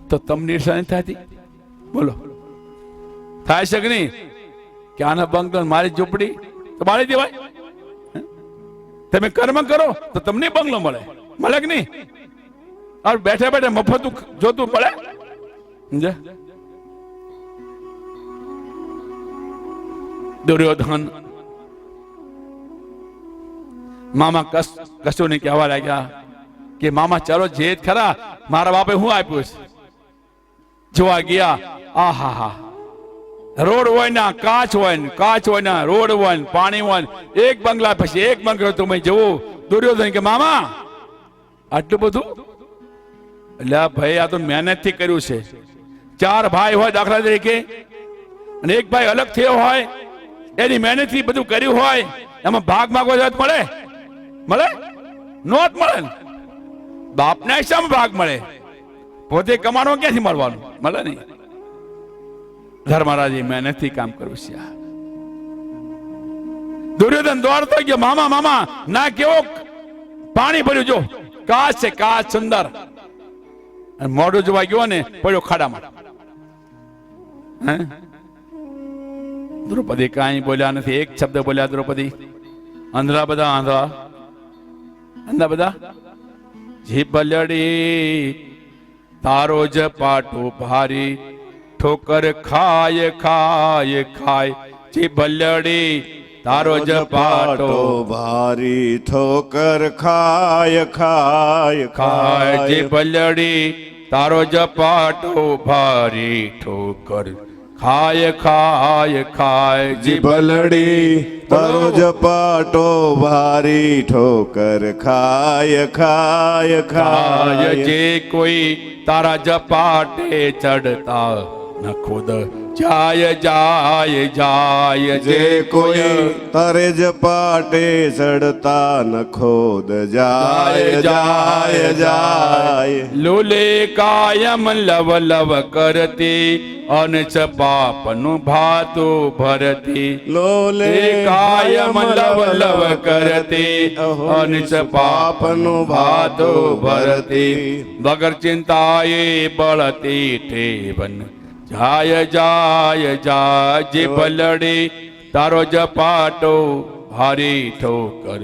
તો તમને ઈર્ષા થતી? બોલો, થાય છે કે નહીં? કે આના બંગલો મારી ઝૂંપડી તો બાળી દેવાય. તમે કર્મ કરો તો તમને બંગલો મળે, મળે કે નહીં? બેઠા બેઠા મફતું જોતું મળે. દુર્યોધન મામા કશુને કહેવા લાગ્યા કે મામા ચાલો જે ખરા, મારા બાપે હું આપ્યું છે. જોવા ગયા, આહા હા, રોડ હોય ને કાચ હોય ને, કાચ હોય ને રોડ હોય ને પાણી હોય ને, એક બંગલા પછી એક બંગલો તમે જવો. દુર્યોધન કે મામા આટલું બધું? એટલે ભાઈ આ તો મહેનત થી કર્યું છે. 4 ભાઈ હોય દાખલા તરીકે, અને એક ભાઈ અલગ થયો હોય, એની મહેનત થી બધું કર્યું હોય, એમાં ભાગ માંગવો જાય મળે? મળે? નોત મળે. બાપના હિસાબે ભાગ મળે, પોતે કમાણો ક્યાંથી મળવાનું? મળે નહીં. ધર્મરાજે મહેનત થી કામ કરવું છે. દુર્યોધન દોડતો ગયો, મામા મામા ના, કેવો પાણી ભર્યું, જો કાચ છે, કાચ સુંદર. મોઢું જોવા ગયો ને પડ્યો ખાડામાં. દ્રૌપદી કાંઈ બોલ્યા નથી, એક શબ્દ બોલ્યા દ્રૌપદી. આંધળા બધા, આંધળા આંધળા બધા. જીભ લડી તારો જ પાટો ભારી, ઠોકર ખાય ખાય ખાય. જીભ લડી તારો જ પાટો ભારી, ઠોકર ખાય ખાય ખાય. જીભ લડી તારો જ પાટો ભારી, ઠોકર ખાય ખાય ખાય. જીભ લડી તારો ઝપાટો ભારી, ઠોકર ખાય ખાય ખાય. જે કોઈ તારા ઝપાટે ચડતા ન ખુદ જાય જાય જાય. જે કોઈ તારે ઝપાટે ચડતા ન ખોદ જાય જાય જાય. લોલે કાયમ લવ લવ કરતી, અનચ પાપનું ભાતું ભરતી. લોલે કાયમ લવ લવ કરતી, અનચ પાપનું ભાતું ભરતી. વગર ચિંતાએ બળતી ઠેવન જાય જાય જાય. જીભ લડી તારો ઝપાટો ભારી, ઠોકર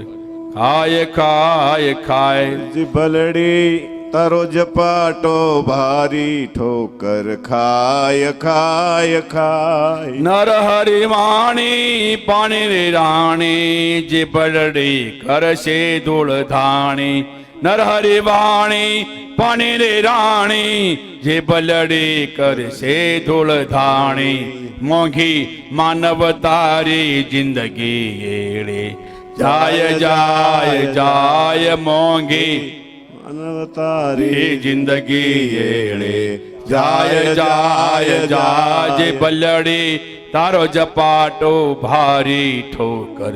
ખાય ખાય ખાય. જીભ લડી તારો ઝપાટો ભારી, ઠોકર ખાય ખાય ખાય. નર હરિ વાણી પાણી રે રાણી, જીભ લડી કરશે ધૂળ ધાણી. નર હરિ વાણી પાણી રે રાણી, જીભ લડી કરશે ધૂળ ધાણી. મોંઘી માનવ તારી જિંદગી એળે જાય જાય જાય. મોંઘી તારી જિંદગી એળે જાય જાય જાય. જીભ લડી તારો જપાટો ભારી ઠોકર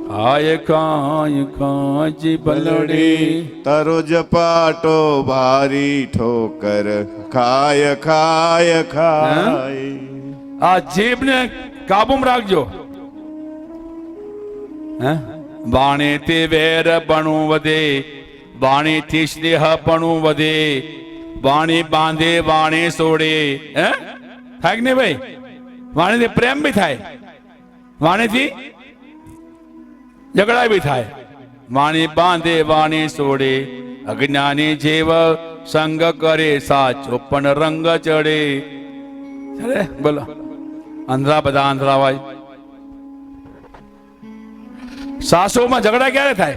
ખાય ખાય ખાજી ભલડી. તારો જપાટો ભારી ઠોકર ખાય ખાય ખાય. આ જીભને કાબુમાં રાખજો. વાણી થી વેર બણું વધે, વાણી થી સ્નેહ પણું વધે, વાણી બાંધે વાણી છોડે. થાય કે નહીં ભાઈ? વાણી થી પ્રેમ બી થાય, વાણી થી ઝઘડા બી થાય. વાણી બાંધે વાણી છોડે, અજ્ઞાની જેવ સંગ કરે સાચો પણ રંગ ચડે. બોલો આંધ્રા, બધા આંધ્રા હોય. સાસુમાં ઝઘડા ક્યારે થાય?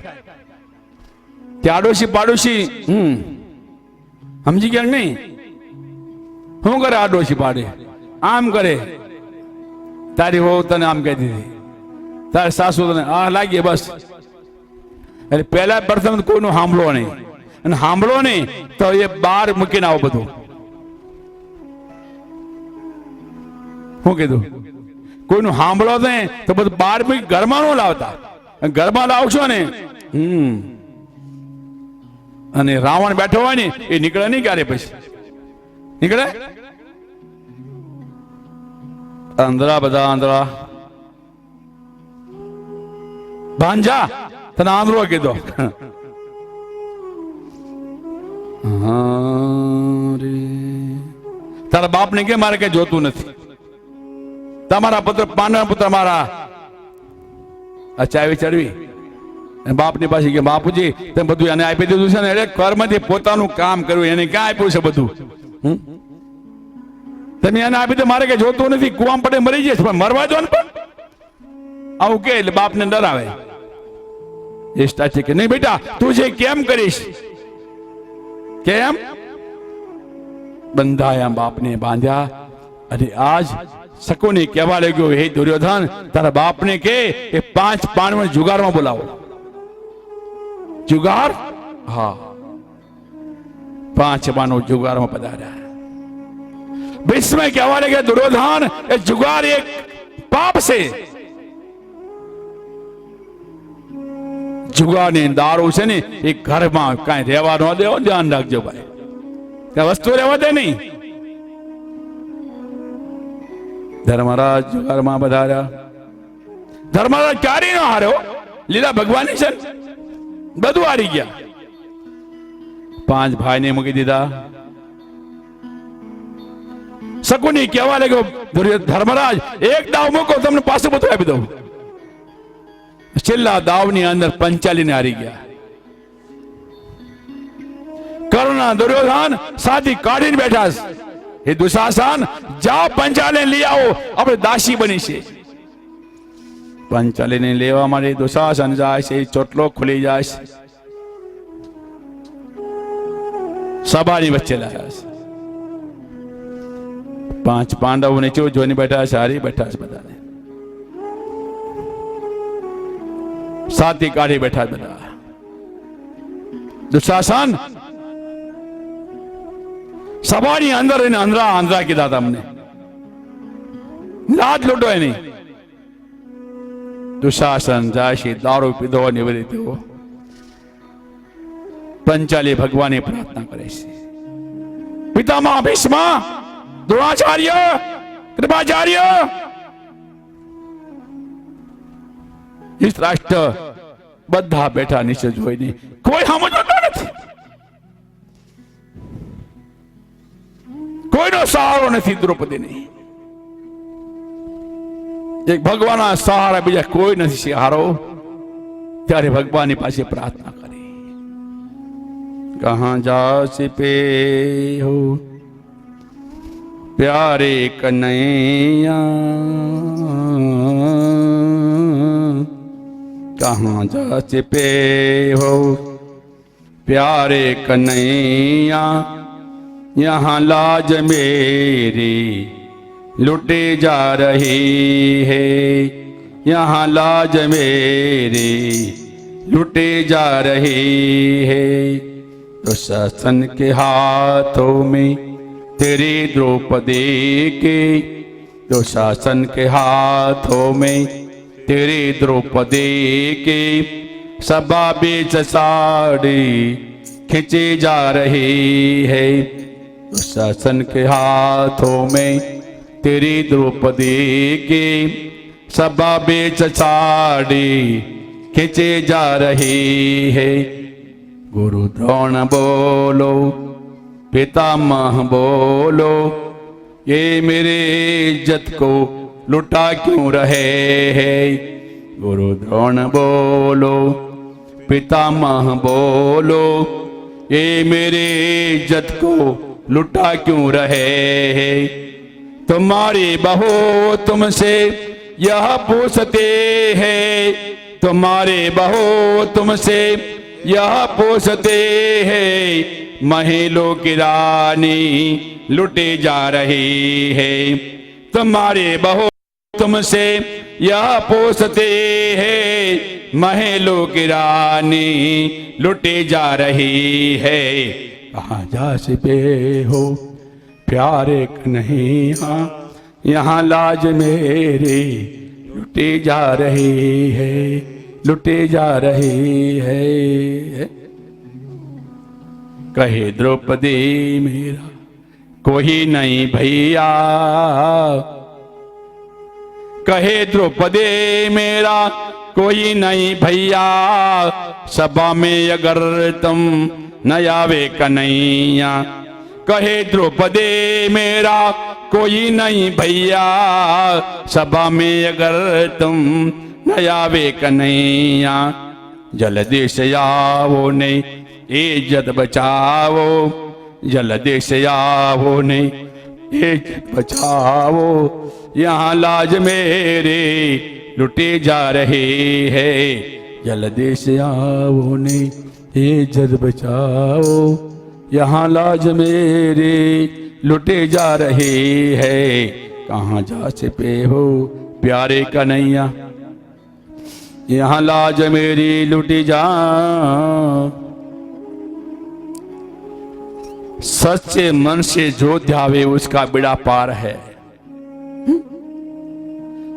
આડોશી પાડોશી સમજી ગયા નહીં? શું કરે આડોશી પાડે? આમ કરે. તારી વહુ તને આમ કહી દીધી, તારી સાસુ તને આ લાગી. બસ એટલે પહેલા પ્રથમ કોઈનું સાંભળો નહીં, અને સાંભળો નહીં તો એ બહાર મૂકીને આવો બધું. શું કીધું? કોઈનું સાંભળો નહીં તો બધું બહાર મૂકી ઘરમાં ન લાવતા. ઘરમાં લાવશો ને અને રાવણ બેઠો હોય ને એ નીકળે નહીં ક્યારે, પછી નીકળે. આંધળા, બધા આંધળા. ભાંજા તને આંધળો કીધો. તારા બાપ ને કે મારે કઈ જોતું નથી. તમારા પુત્ર પાંડવ પુત્ર મારા ચાવી ચડવી. બાપ ની પાસે કે બાપુજી તમે બધું એને આપી દીધું છે ને, એટલે કર્મથી પોતાનું કામ કર્યું, એને ક્યાં આપ્યું છે બધું? તમે એને આપી દો, મારે કઈ જોતું નથી. કુવામ પડે મરી જશે, પણ મરવા દો ને. પણ આવું કે એટલે બાપ ને ડરાવે. એ સ્ટાચી કે નહીં બેટા તું જે કેમ કરીશ, કેમ બંધાયા બાપને બાંધ્યા. અને આજ શકુની કહેવા લાગ્યો, હે દુર્યોધન તારા બાપને કે એ 5 પાંડવ જુગારમાં બોલાવો. જુગાર? હા, 5 પાંડવ જુગારમાં પધાર્યા. ભીષ્મ કહેવા લાગ્યા, દુર્યોધન એ જુગાર એક પાપ છે. જુગાર ને દારૂ છે ને એ ઘરમાં કઈ રહેવા ન દેવો. ધ્યાન રાખજો ભાઈ, કઈ વસ્તુ રહેવા દે નહીં. ધર્મરાજ જુગારમાં પધાર્યા. ધર્મરાજ ક્યારેય ન હાર્યો, લીલા ભગવાનની છે, બધું હારી ગયા. 5 ભાઈને મૂકી દીધા. શકુની કહેવા લાગ્યો, ધર્મરાજ એક દાવ મૂકો, તમને પાછું બધું આપી દઉં. છેલ્લા દાવની અંદર 45 ને હારી ગયા. કર્ણ, દુર્યોધન સાથી કાઢીને બેઠા. હે દુશાસન જાઓ 45 લઈ આવો, આપણે દાસી બની છે. 45 ને લેવા માટે દુશાસન જાય છે. ચોટલો ખુલી જાય છે, સભાની વચ્ચે લાયા છે. 5 પાંડવો નીચે જોઈને બેઠા છે, હારી બેઠા છે. બધાને સાથી કાઢી બેઠા બધા. દુશાસન સભાની અંદર એને આંધળા આંધળા કીધા તમને, લાજ લૂંટો એની. દુશાસન જાય છે, દારૂ પીધો નિવૃત્ત થયો. 45 ભગવાનની પ્રાર્થના કરે છે. પિતામહ ભીષ્મ, દ્રોણાચાર્ય, કૃપાચાર્ય, ધૃતરાષ્ટ્ર બધા બેઠા નીચે જોઈને કોઈ સમજતો નથી. કોઈનો સહારો નથી દ્રૌપદીની. એક ભગવાનના સહારા બીજા કોઈ નથી સહારો. ત્યારે ભગવાનની પાસે પ્રાર્થના કરી, કહા જાસી પે હો પ્યારે કનૈયા, કહા જાસી પે હો प्यारे कन्हैया, यहाँ लाज मेरी लुटे जा रही है, यहाँ लाज मेरी लुटे जा रही है। तो शासन के हाथों में तेरी द्रौपदी की दुशासन के हाथों में तेरी द्रौपदी की सभा बीच साड़ी खिंची जा रही है। दुशासन के हाथों में तेरी द्रौपदी की सभा बीच साड़ी खिंची जा रही है। गुरु द्रोण बोलो, पितामह बोलो, ये मेरे इज्जत को लुटा क्यों रहे हैं। गुरु द्रोण बोलो, पितामह बोलो, ये मेरे इज्जत को लुटा क्यों रहे हैं। तुम्हारी बहू तुमसे यह पूछते हैं, तुम्हारे बहू तुमसे यह पूछते हैं, महलों की रानी लुटी जा रही है। तुम्हारे बहू तुमसे यह पूछते हैं, महलों की रानी लुटी जा रही है। कहाँ जा छिपे हो प्यारे कन्हैया, यहाँ लाज मेरी लुटी जा रही है, लुटी जा रही है। कहे द्रौपदी मेरा कोई नहीं भैया, कहे द्रौपदी मेरा कोई नहीं भैया, सभा में अगर तुम न आवे कन्हैया। कहे द्रौपदी मेरा कोई नहीं भैया, सभा में अगर तुम न आवे कन्हैया। जल्दी से आओ ने इज्जत बचाओ, जल्दी से आओ ने इज्जत बचाओ, यहाँ लाज मेरी लुटी जा रही है। जल्दी से आओ ने इज्जत बचाओ, यहाँ लाज मेरी लुटी जा रही है। कहाँ जा छिपे हो प्यारे कन्हैया, यहाँ लाज मेरी लुटी जा। सच्चे मन से जो ध्यावे उसका बेड़ा पार है।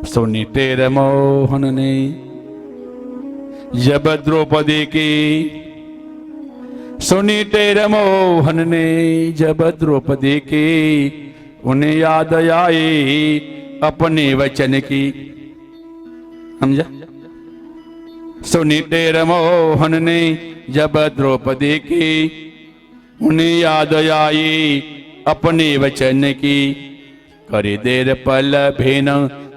सुनी तेरे मोहन ने जब द्रौपदी की, सुनी तेरे मोहन ने जब द्रौपदी की, उन्हें याद आई अपने वचन की। समझा? सुनी तेरे मोहन ने जब द्रौपदी की, उन्हें याद आई अपने वचन की। करी देर पल भेन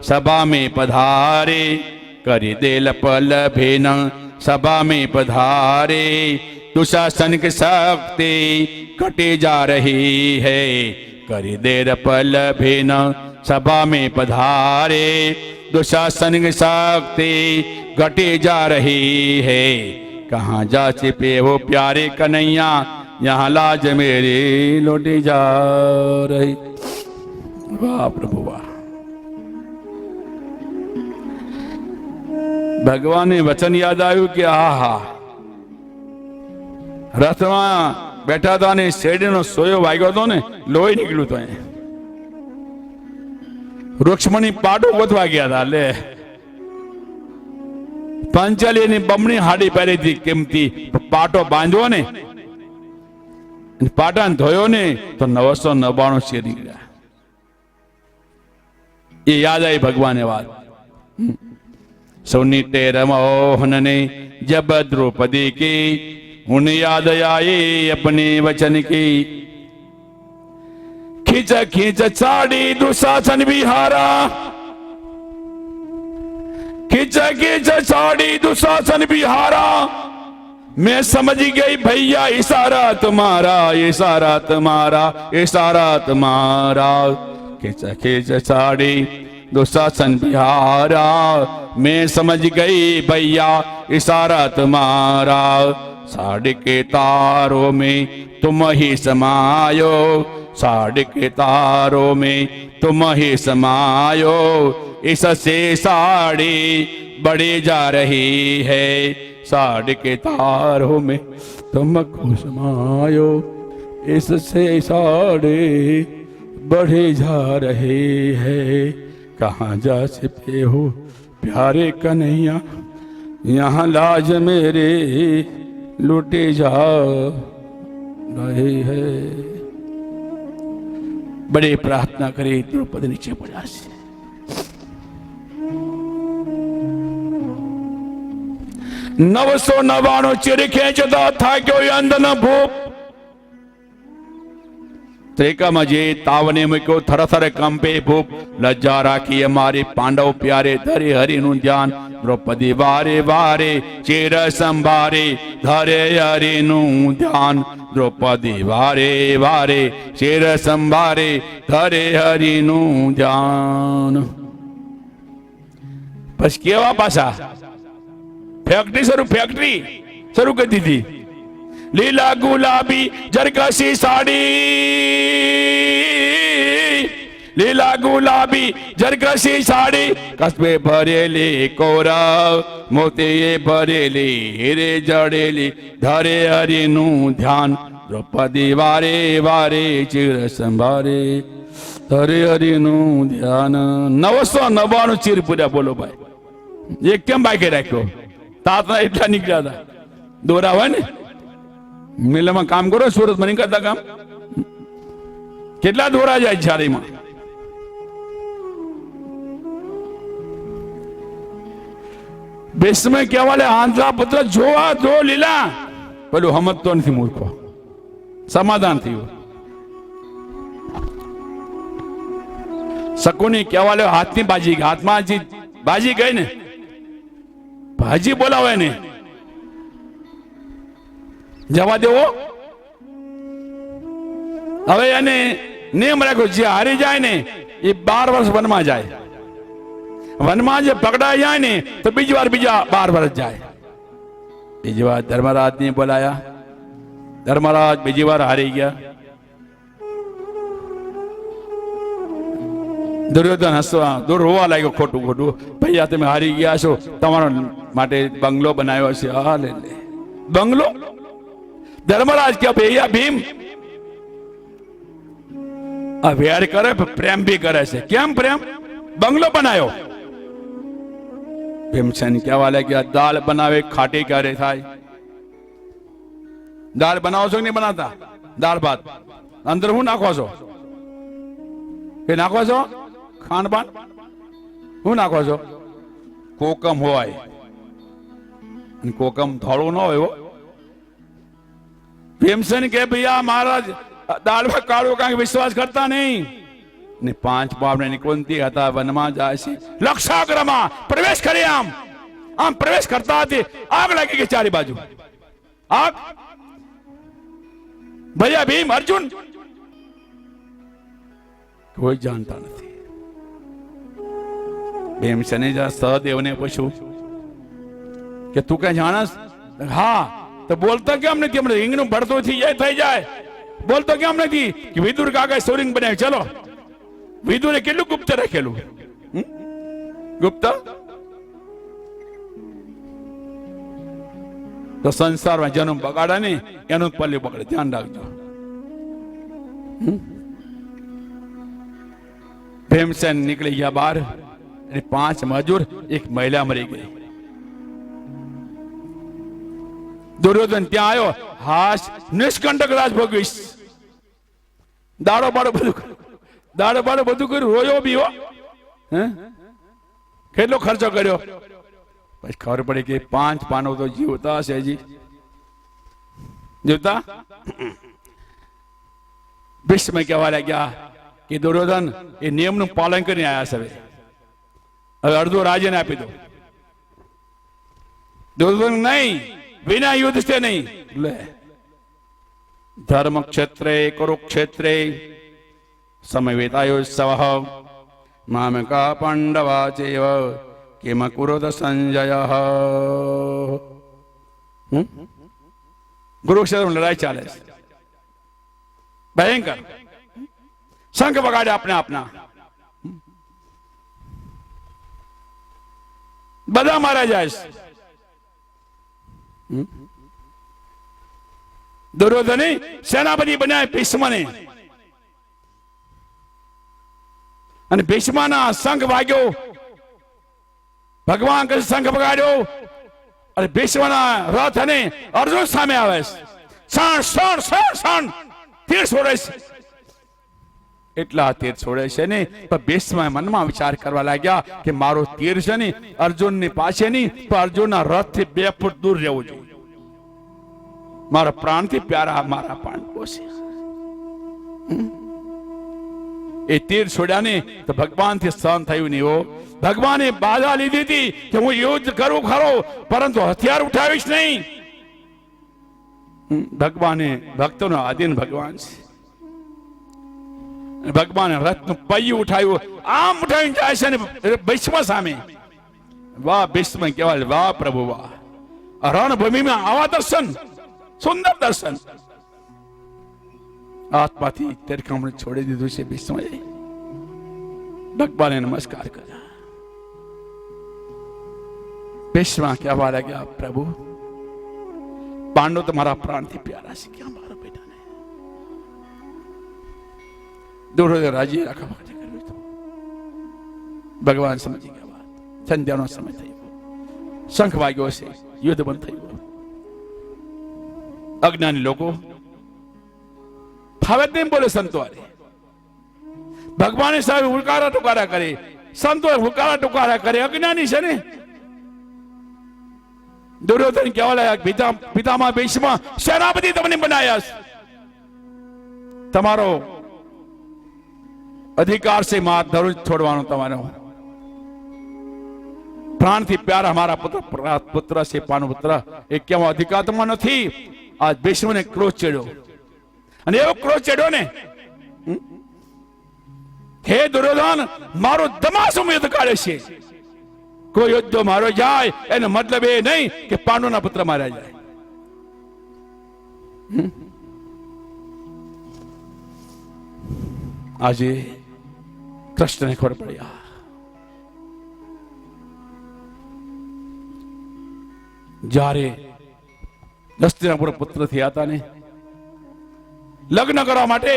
सभा में पधारे, करी देर पल भेन सभा में पधारे, दुशासन की शक्ति कटी जा रही है। करी देर पल भेन सभा में पधारे, दुशासन की शक्ति घटी जा रही है। कहाँ जा छिपे हो प्यारे कन्हैया, यहाँ लाज मेरी लौटी जा रही। वाह प्रभु वाह। भगवान ने वचन याद आयु कि आहा, रथમાં બેઠા હતા ને શેરડીનો સોયો વાગ્યો હતો ને, લોહી નીકળ્યું તો વૃક્ષમણી પાટો ગોતવા ગયા હતા। લે પંચાલીની બમણી હાડી પહેરી હતી, કિંમતી પાટો બાંધ્યો ને, પાટાને ધોયો ને તો 999 શેર નીકળ્યા। ये याद आई भगवान बात। सुनी तेरे मोहन ने जब द्रौपदी की, उन्हें याद आई अपने वचन की। खींच खींच साड़ी दुशासन बिहारा, खींच खींच साड़ी दुशासन बिहारा, मैं समझ गई भैया इशारा तुम्हारा, इशारा तुम्हारा, इशारा तुम्हारा। खींच खींच साड़ी दुशासन बिहारा, मैं समझ गई भैया इशारा तुम्हारा। साड़ी के तारों में तुम ही समायो, साड़ी के तारों में तुम ही समायो, इससे साड़ी बढ़ी जा रही है। साड़ी के तारों में तुमको समायो, इससे साड़ी बढ़ी जा रही है। कहाँ जा छिपे हो प्यारे कन्हैया, यहाँ लाज मेरे लुटे जा रहे हैं। बड़े प्रार्थना करे द्रौपदी नीचे પડ્યા છે। નવસો 99 ચીર ખેંચતા થાક્યો અંધનો ભૂપ, ત્રેકામાં જે તાવને મૂક્યો થરથર કંપે ભૂપ, લજ્જા રાખી અમારી પાંડવ પ્યારે ધરે હરિનું ધ્યાન, દ્રૌપદી વારે વારે ચેર સંભારે ધરે હરિનું ધ્યાન, દ્રૌપદી વારે વારે ચેર સંભારે ધરે હરિનું ધ્યાન। પછી કેવા પાછા ફેક્ટરી શરૂ કરી દીધી। લીલા ગુલાબી જરકસી સાડી, લીલા ગુલાબી જરકસી સાડી, કસ્બે ભરેલી કોરા મોતીએ ભરેલી હીરે જડેલી, ધરે હરિનું ધ્યાન, દ્રૌપદી વારે વારે ચીર સંભારે ધરે હરિનું ધ્યાન। 999 ચીર પૂર્યા। બોલો ભાઈ, એ કેમ બાકી રાખ્યો? તાતના એટલા નીકળ્યા હતા। દોરા હોય ને મિલમાં કામ કરો, સુરતમાં નહીં કરતા કામ, કેટલા દોરા જાય છારીમાં। બેસમે કહેવાલે આંધ્રા પત્ર જોવા જો લીલા, પેલું સમજતો નથી મૂર્ખો, સમાધાન થયું। શકુની કહેવાલે હાથની બાજી, હાથમાં બાજી ગઈ ને ભાજી બોલાવે ને જવા દેવો। હવે એને નિયમ રાખ્યો, જે હારી જાય ને એ 12 વર્ષ વનમાં જાય, વનમાં જે પકડાઈ જાય ને તો બીજી વાર બીજા 12 વર્ષ જાય। બીજી વાર ધર્મરાજ ને બોલાયા, ધર્મરાજ બીજી વાર હારી ગયા। દુર્યોધન હસવા રોવા લાગ્યો, ખોટું ખોટું, ભૈયા તમે હારી ગયા છો, તમારા માટે બંગલો બનાવ્યો છે। હા લે લે બંગલો। ધર્મરાજ કે ભૈયા ભીમ આ વેર કરે પ્રેમ ભી કરે છે, કેમ પ્રેમ? બંગલો બનાવ્યો। ભીમસેન કહેવા લાગ્યા દાળ બનાવે ખાટી ક્યારે થાય? દાળ બનાવો છો કે નહીં બનાવતા? દાળ ભાત અંદર હું નાખો છો? કે નાખો છો ખાંડબાન? હું નાખો છો? કોકમ હોય, કોકમ ધોળું ન હોય। ભીમસેન કે ભૈયા મહારાજ દાળ કાળું કાંઈ વિશ્વાસ કરતા નહીં ને 5 બાવને નિકુંતી હતા, વનમાં જાય છે, લક્ષાગ્રમાં પ્રવેશ કરી, આમ પ્રવેશ કરતા હતી આગ લાગી ગઈ ચારે બાજુ, આગ। ભૈયા ભીમ અર્જુન કોઈ જાણતા નથી। ભીમસેને સહદેવને પૂછ્યું કે તું કઈ જાણસ? હા, તો બોલતો કેમ નથી? હમણાં રીંગનું ભરતું થઈ જાય, બોલતો કેમ નથી? કે વિદુર કાકા સોરિંગ બનાવી, ચલો। વિદુરે કેટલું ગુપ્ત રાખેલું? ગુપ્ત તો સંસારમાં જન્મ બગાડે ને એનું પલ્લે પકડે, ધ્યાન રાખજો। ભીમસેન નીકળી ગયા બહાર, અને 5 મજૂર, એક મહિલા મરી ગઈ। દુર્યોધન ત્યાં આવ્યો, હાશ નિષ્કંટક રાજ ભોગવીશ, દાડો બાડો બધું કર્યું, રોયો બી હો, કેટલો ખર્ચો કર્યો। પછી ખબર પડી કે 5 પાનો તો જીવતા હશે, હજી જીવતા। ભીષ્મ કહેવા લાગ્યા કે દુર્યોધન એ નિયમનું પાલન કરીને આવ્યા છે, હવે અડધો રાજ્યને આપી દો। દુર્યોધન નહીં, વિના યુદ્ધ છે નહીં, લે ધર્મ ક્ષેત્રે કુરુક્ષેત્રે સમય વેતાયો સવઃ મામકા પાંડવા ચેવ કિમ કુરુત સંજય। કુરુક્ષેત્રમાં લડાઈ ચાલે છે, ભયંકર, શંખ વગાડે આપના, બધા મારા જાય છે। દુર્યોધને સેનાપતિ બનાવ્યા ભીષ્મને, અને ભીષ્મના શંખ વાગ્યો, ભગવાન કૃષ્ણ શંખ વગાડ્યો અને ભીષ્મના રથ અને અર્જુન સામે આવે છે. ક્ષણ ક્ષણ ક્ષણ ક્ષણ તીર છોડે છે. એટલા તીર છોડે છે ને તો ભીષ્મ મનમાં વિચાર કરવા લાગ્યા કે મારો તીર છે ને અર્જુનની પાસે નહીં તો અર્જુનના રથથી 2 ફૂટ દૂર રહેવું જોઈએ. મારા પ્રાણથી પ્યારા મારા પાંડવો છે. એ તીર છોડ્યા ને તો ભગવાનથી સહન થયું નહીં. હો, ભગવાને બાધા લીધી હતી કે હું યુદ્ધ કરું ખરો પરંતુ હથિયાર ઉઠાવીશ નહીં. ભગવાને ભક્તોનો આધીન ભગવાન છે. ભગવાને રથનું પૈયું ઉઠાવ્યું, આમ ઉઠાવીને જાય છે ને ભીષ્મ સામે. વાહ ભીષ્મ કહેવાય, વાહ પ્રભુ વાહ. રણભૂમિમાં આવા દર્શન, સુંદર દર્શન. આત્માથી તેરખામણ છોડી દીધું છે ભીષ્મએ. ભગવાને નમસ્કાર કર્યા. ભીષ્મ કહેવા લાગ્યા, પ્રભુ પાંડવ તમારા પ્રાણથી પ્યારા છે, ક્યાં મારા બેટાને દુર્યોધન રાજી રાખવા માટે કર્યું હતું. ભગવાન સમજી ગયા. સંધ્યાનો સમય થયો, શંખ વાગ્યો છે, યુદ્ધ બંધ થયું. અજ્ઞાની લોકો ફાવે તેમ બોલે સંતો આરે. ભગવાન સાહેબ હુંકારા ટુકારા કરે, સંતો હુંકારા ટુકારા કરે. અજ્ઞાની છે ને. દુર્યોધન કહેવા લાગ્યા, પિતામહ ભીષ્મ સેનાપતિ તમને બનાયા છે, તમારો અધિકાર છે માર ધનુષ છોડવાનો. તમારો પ્રાણથી પ્યારા મારા પુત્ર છે, પાનુ પુત્ર, એ કેવો અધિકાર તમારો નથી. આ ભીષ્મને ક્રોધ ચડ્યો અને એવો ક્રોધ ચડ્યો ને, હે દુર્યોધન મારો ધમાસુમ યુદ્ધ કાઢે છે. કોઈ યુદ્ધ મારો જાય એનો મતલબ એ નહીં કે પાંડુના પુત્ર માર્યા જાય. આજે કૃષ્ણને ખબર પડી, જ્યારે હસ્તિનાપુર પુત્ર થયા હતા ને, લગ્ન કરવા માટે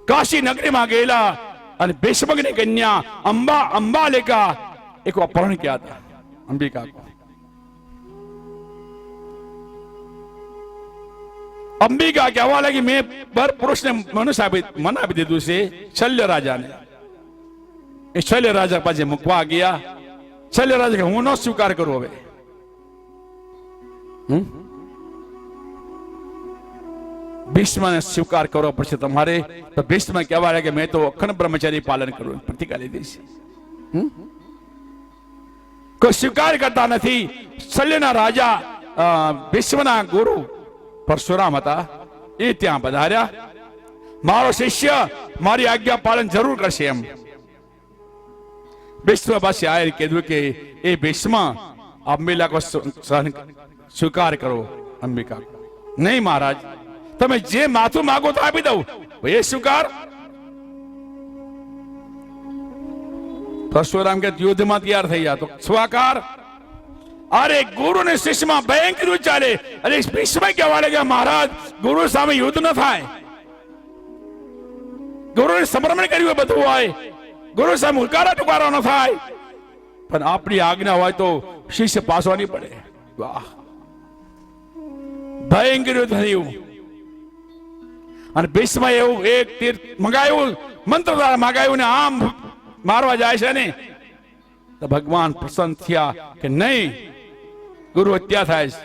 કાશી નગરીમાં ગયેલા અને ભીષ્મની કન્યા અંબાલિકા એક અપહરણ किया था. અંબિકા અંબિકા કહેવા લાગી, મેં બર પુરુષને મન આપી દીધું છે શલ્ય રાજાને. એ શલ્ય રાજા પાસે મૂકવા ગયા. શલ્ય રાજા કે હું ન સ્વીકાર કરું. હવે ભીષ્મને સ્વીકાર કરવો પડશે તમારે. તો ભીષ્મ કહેવા લાગે, મેં તો અખંડ બ્રહ્મચર્ય પાલન કરવું, પ્રતિજ્ઞા લીધી છે. કોઈ સ્વીકાર કરતા નથી. શલ્યના રાજા ભીષ્મના ગુરુ પરશુરામ હતા, એ ત્યાં પધાર્યા. મારો શિષ્ય મારી આજ્ઞા પાલન જરૂર કરશે એમ. ભીષ્મ પાસે આવીને કીધું કે એ ભીષ્મ અંબિકા કો સ્વીકાર કરો. અંબિકા, નહીં મહારાજ, તમે જે માથું માગો તો આપી દઉં, એ સ્વીકાર. પરશુરામ કે યુદ્ધમાં તૈયાર થઈ ગયા તો સ્વાકાર. અરે ગુરુ ને શિષ્યમાં ભયંકર યુદ્ધ ચાલે. અરે ભીષ્મ કહેવા લાગ્યા, મહારાજ ગુરુ સામે યુદ્ધ ન થાય. ગુરુને સમર્પણ કર્યું બધું હોય, ગુરુ સામે હુંકારા ટુકારા ન થાય, પણ આપણી આજ્ઞા હોય તો શિષ્ય પાછો નહીં પડે. વાહ, ભયંકર યુદ્ધ થયું. અને ભીષ્મ એવું એક તીર મંગાવ્યું, મંત્ર દ્વારા મંગાવ્યું ને આમ મારવા જાય છે ને, તો ભગવાન પ્રસન્ન થયા કે નહીં, ગુરુ હત્યા થાય છે.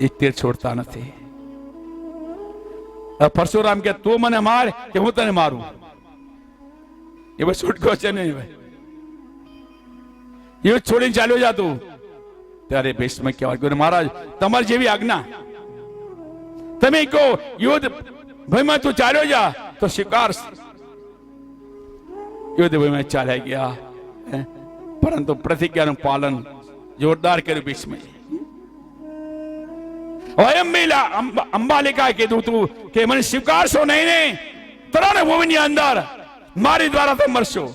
એ તીર છોડતા નથી. પરશુરામ કે તું મને માર કે હું તને મારું, એ બસ છૂટકો છે નહીં. યુદ્ધ છોડીને ચાલ્યો જાતું. ત્યારે ભીષ્મ કહેવાય, મહારાજ તમારી જેવી આજ્ઞા. તમે કહો યુદ્ધ ભયમાં તું ચાલ્યો જા તો સ્વીકાર. યુદ્ધ ભયમાં ચાલ્યા ગયા, પરંતુ પ્રતિજ્ઞાનું પાલન જોરદાર કર્યું ભીષ્મે. અંબાલિકા કીધું તું કે મને સ્વીકારશો નહીં ને, ત્રણ ભૂમિની અંદર મારી દ્વારા તો મરશો.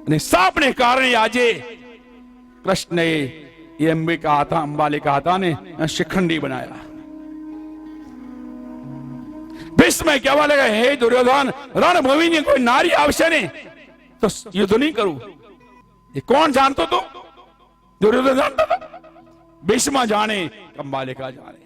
અને સાપને કારણે આજે કૃષ્ણએ અંબિકા હતા, અંબાલિકા હતા ને શિખંડી બનાયા. ભીષ્મ કહેવા લાગ્યા, હે દુર્યોધન, રણભૂમિની કોઈ નારી આવશે ને તો યુદ્ધ નહીં કરું. એ કોણ જાણતો હતો? દુર્યોધન જાણતો હતો. ભીષ્મ જાણે, અંબાલિકા જાણે.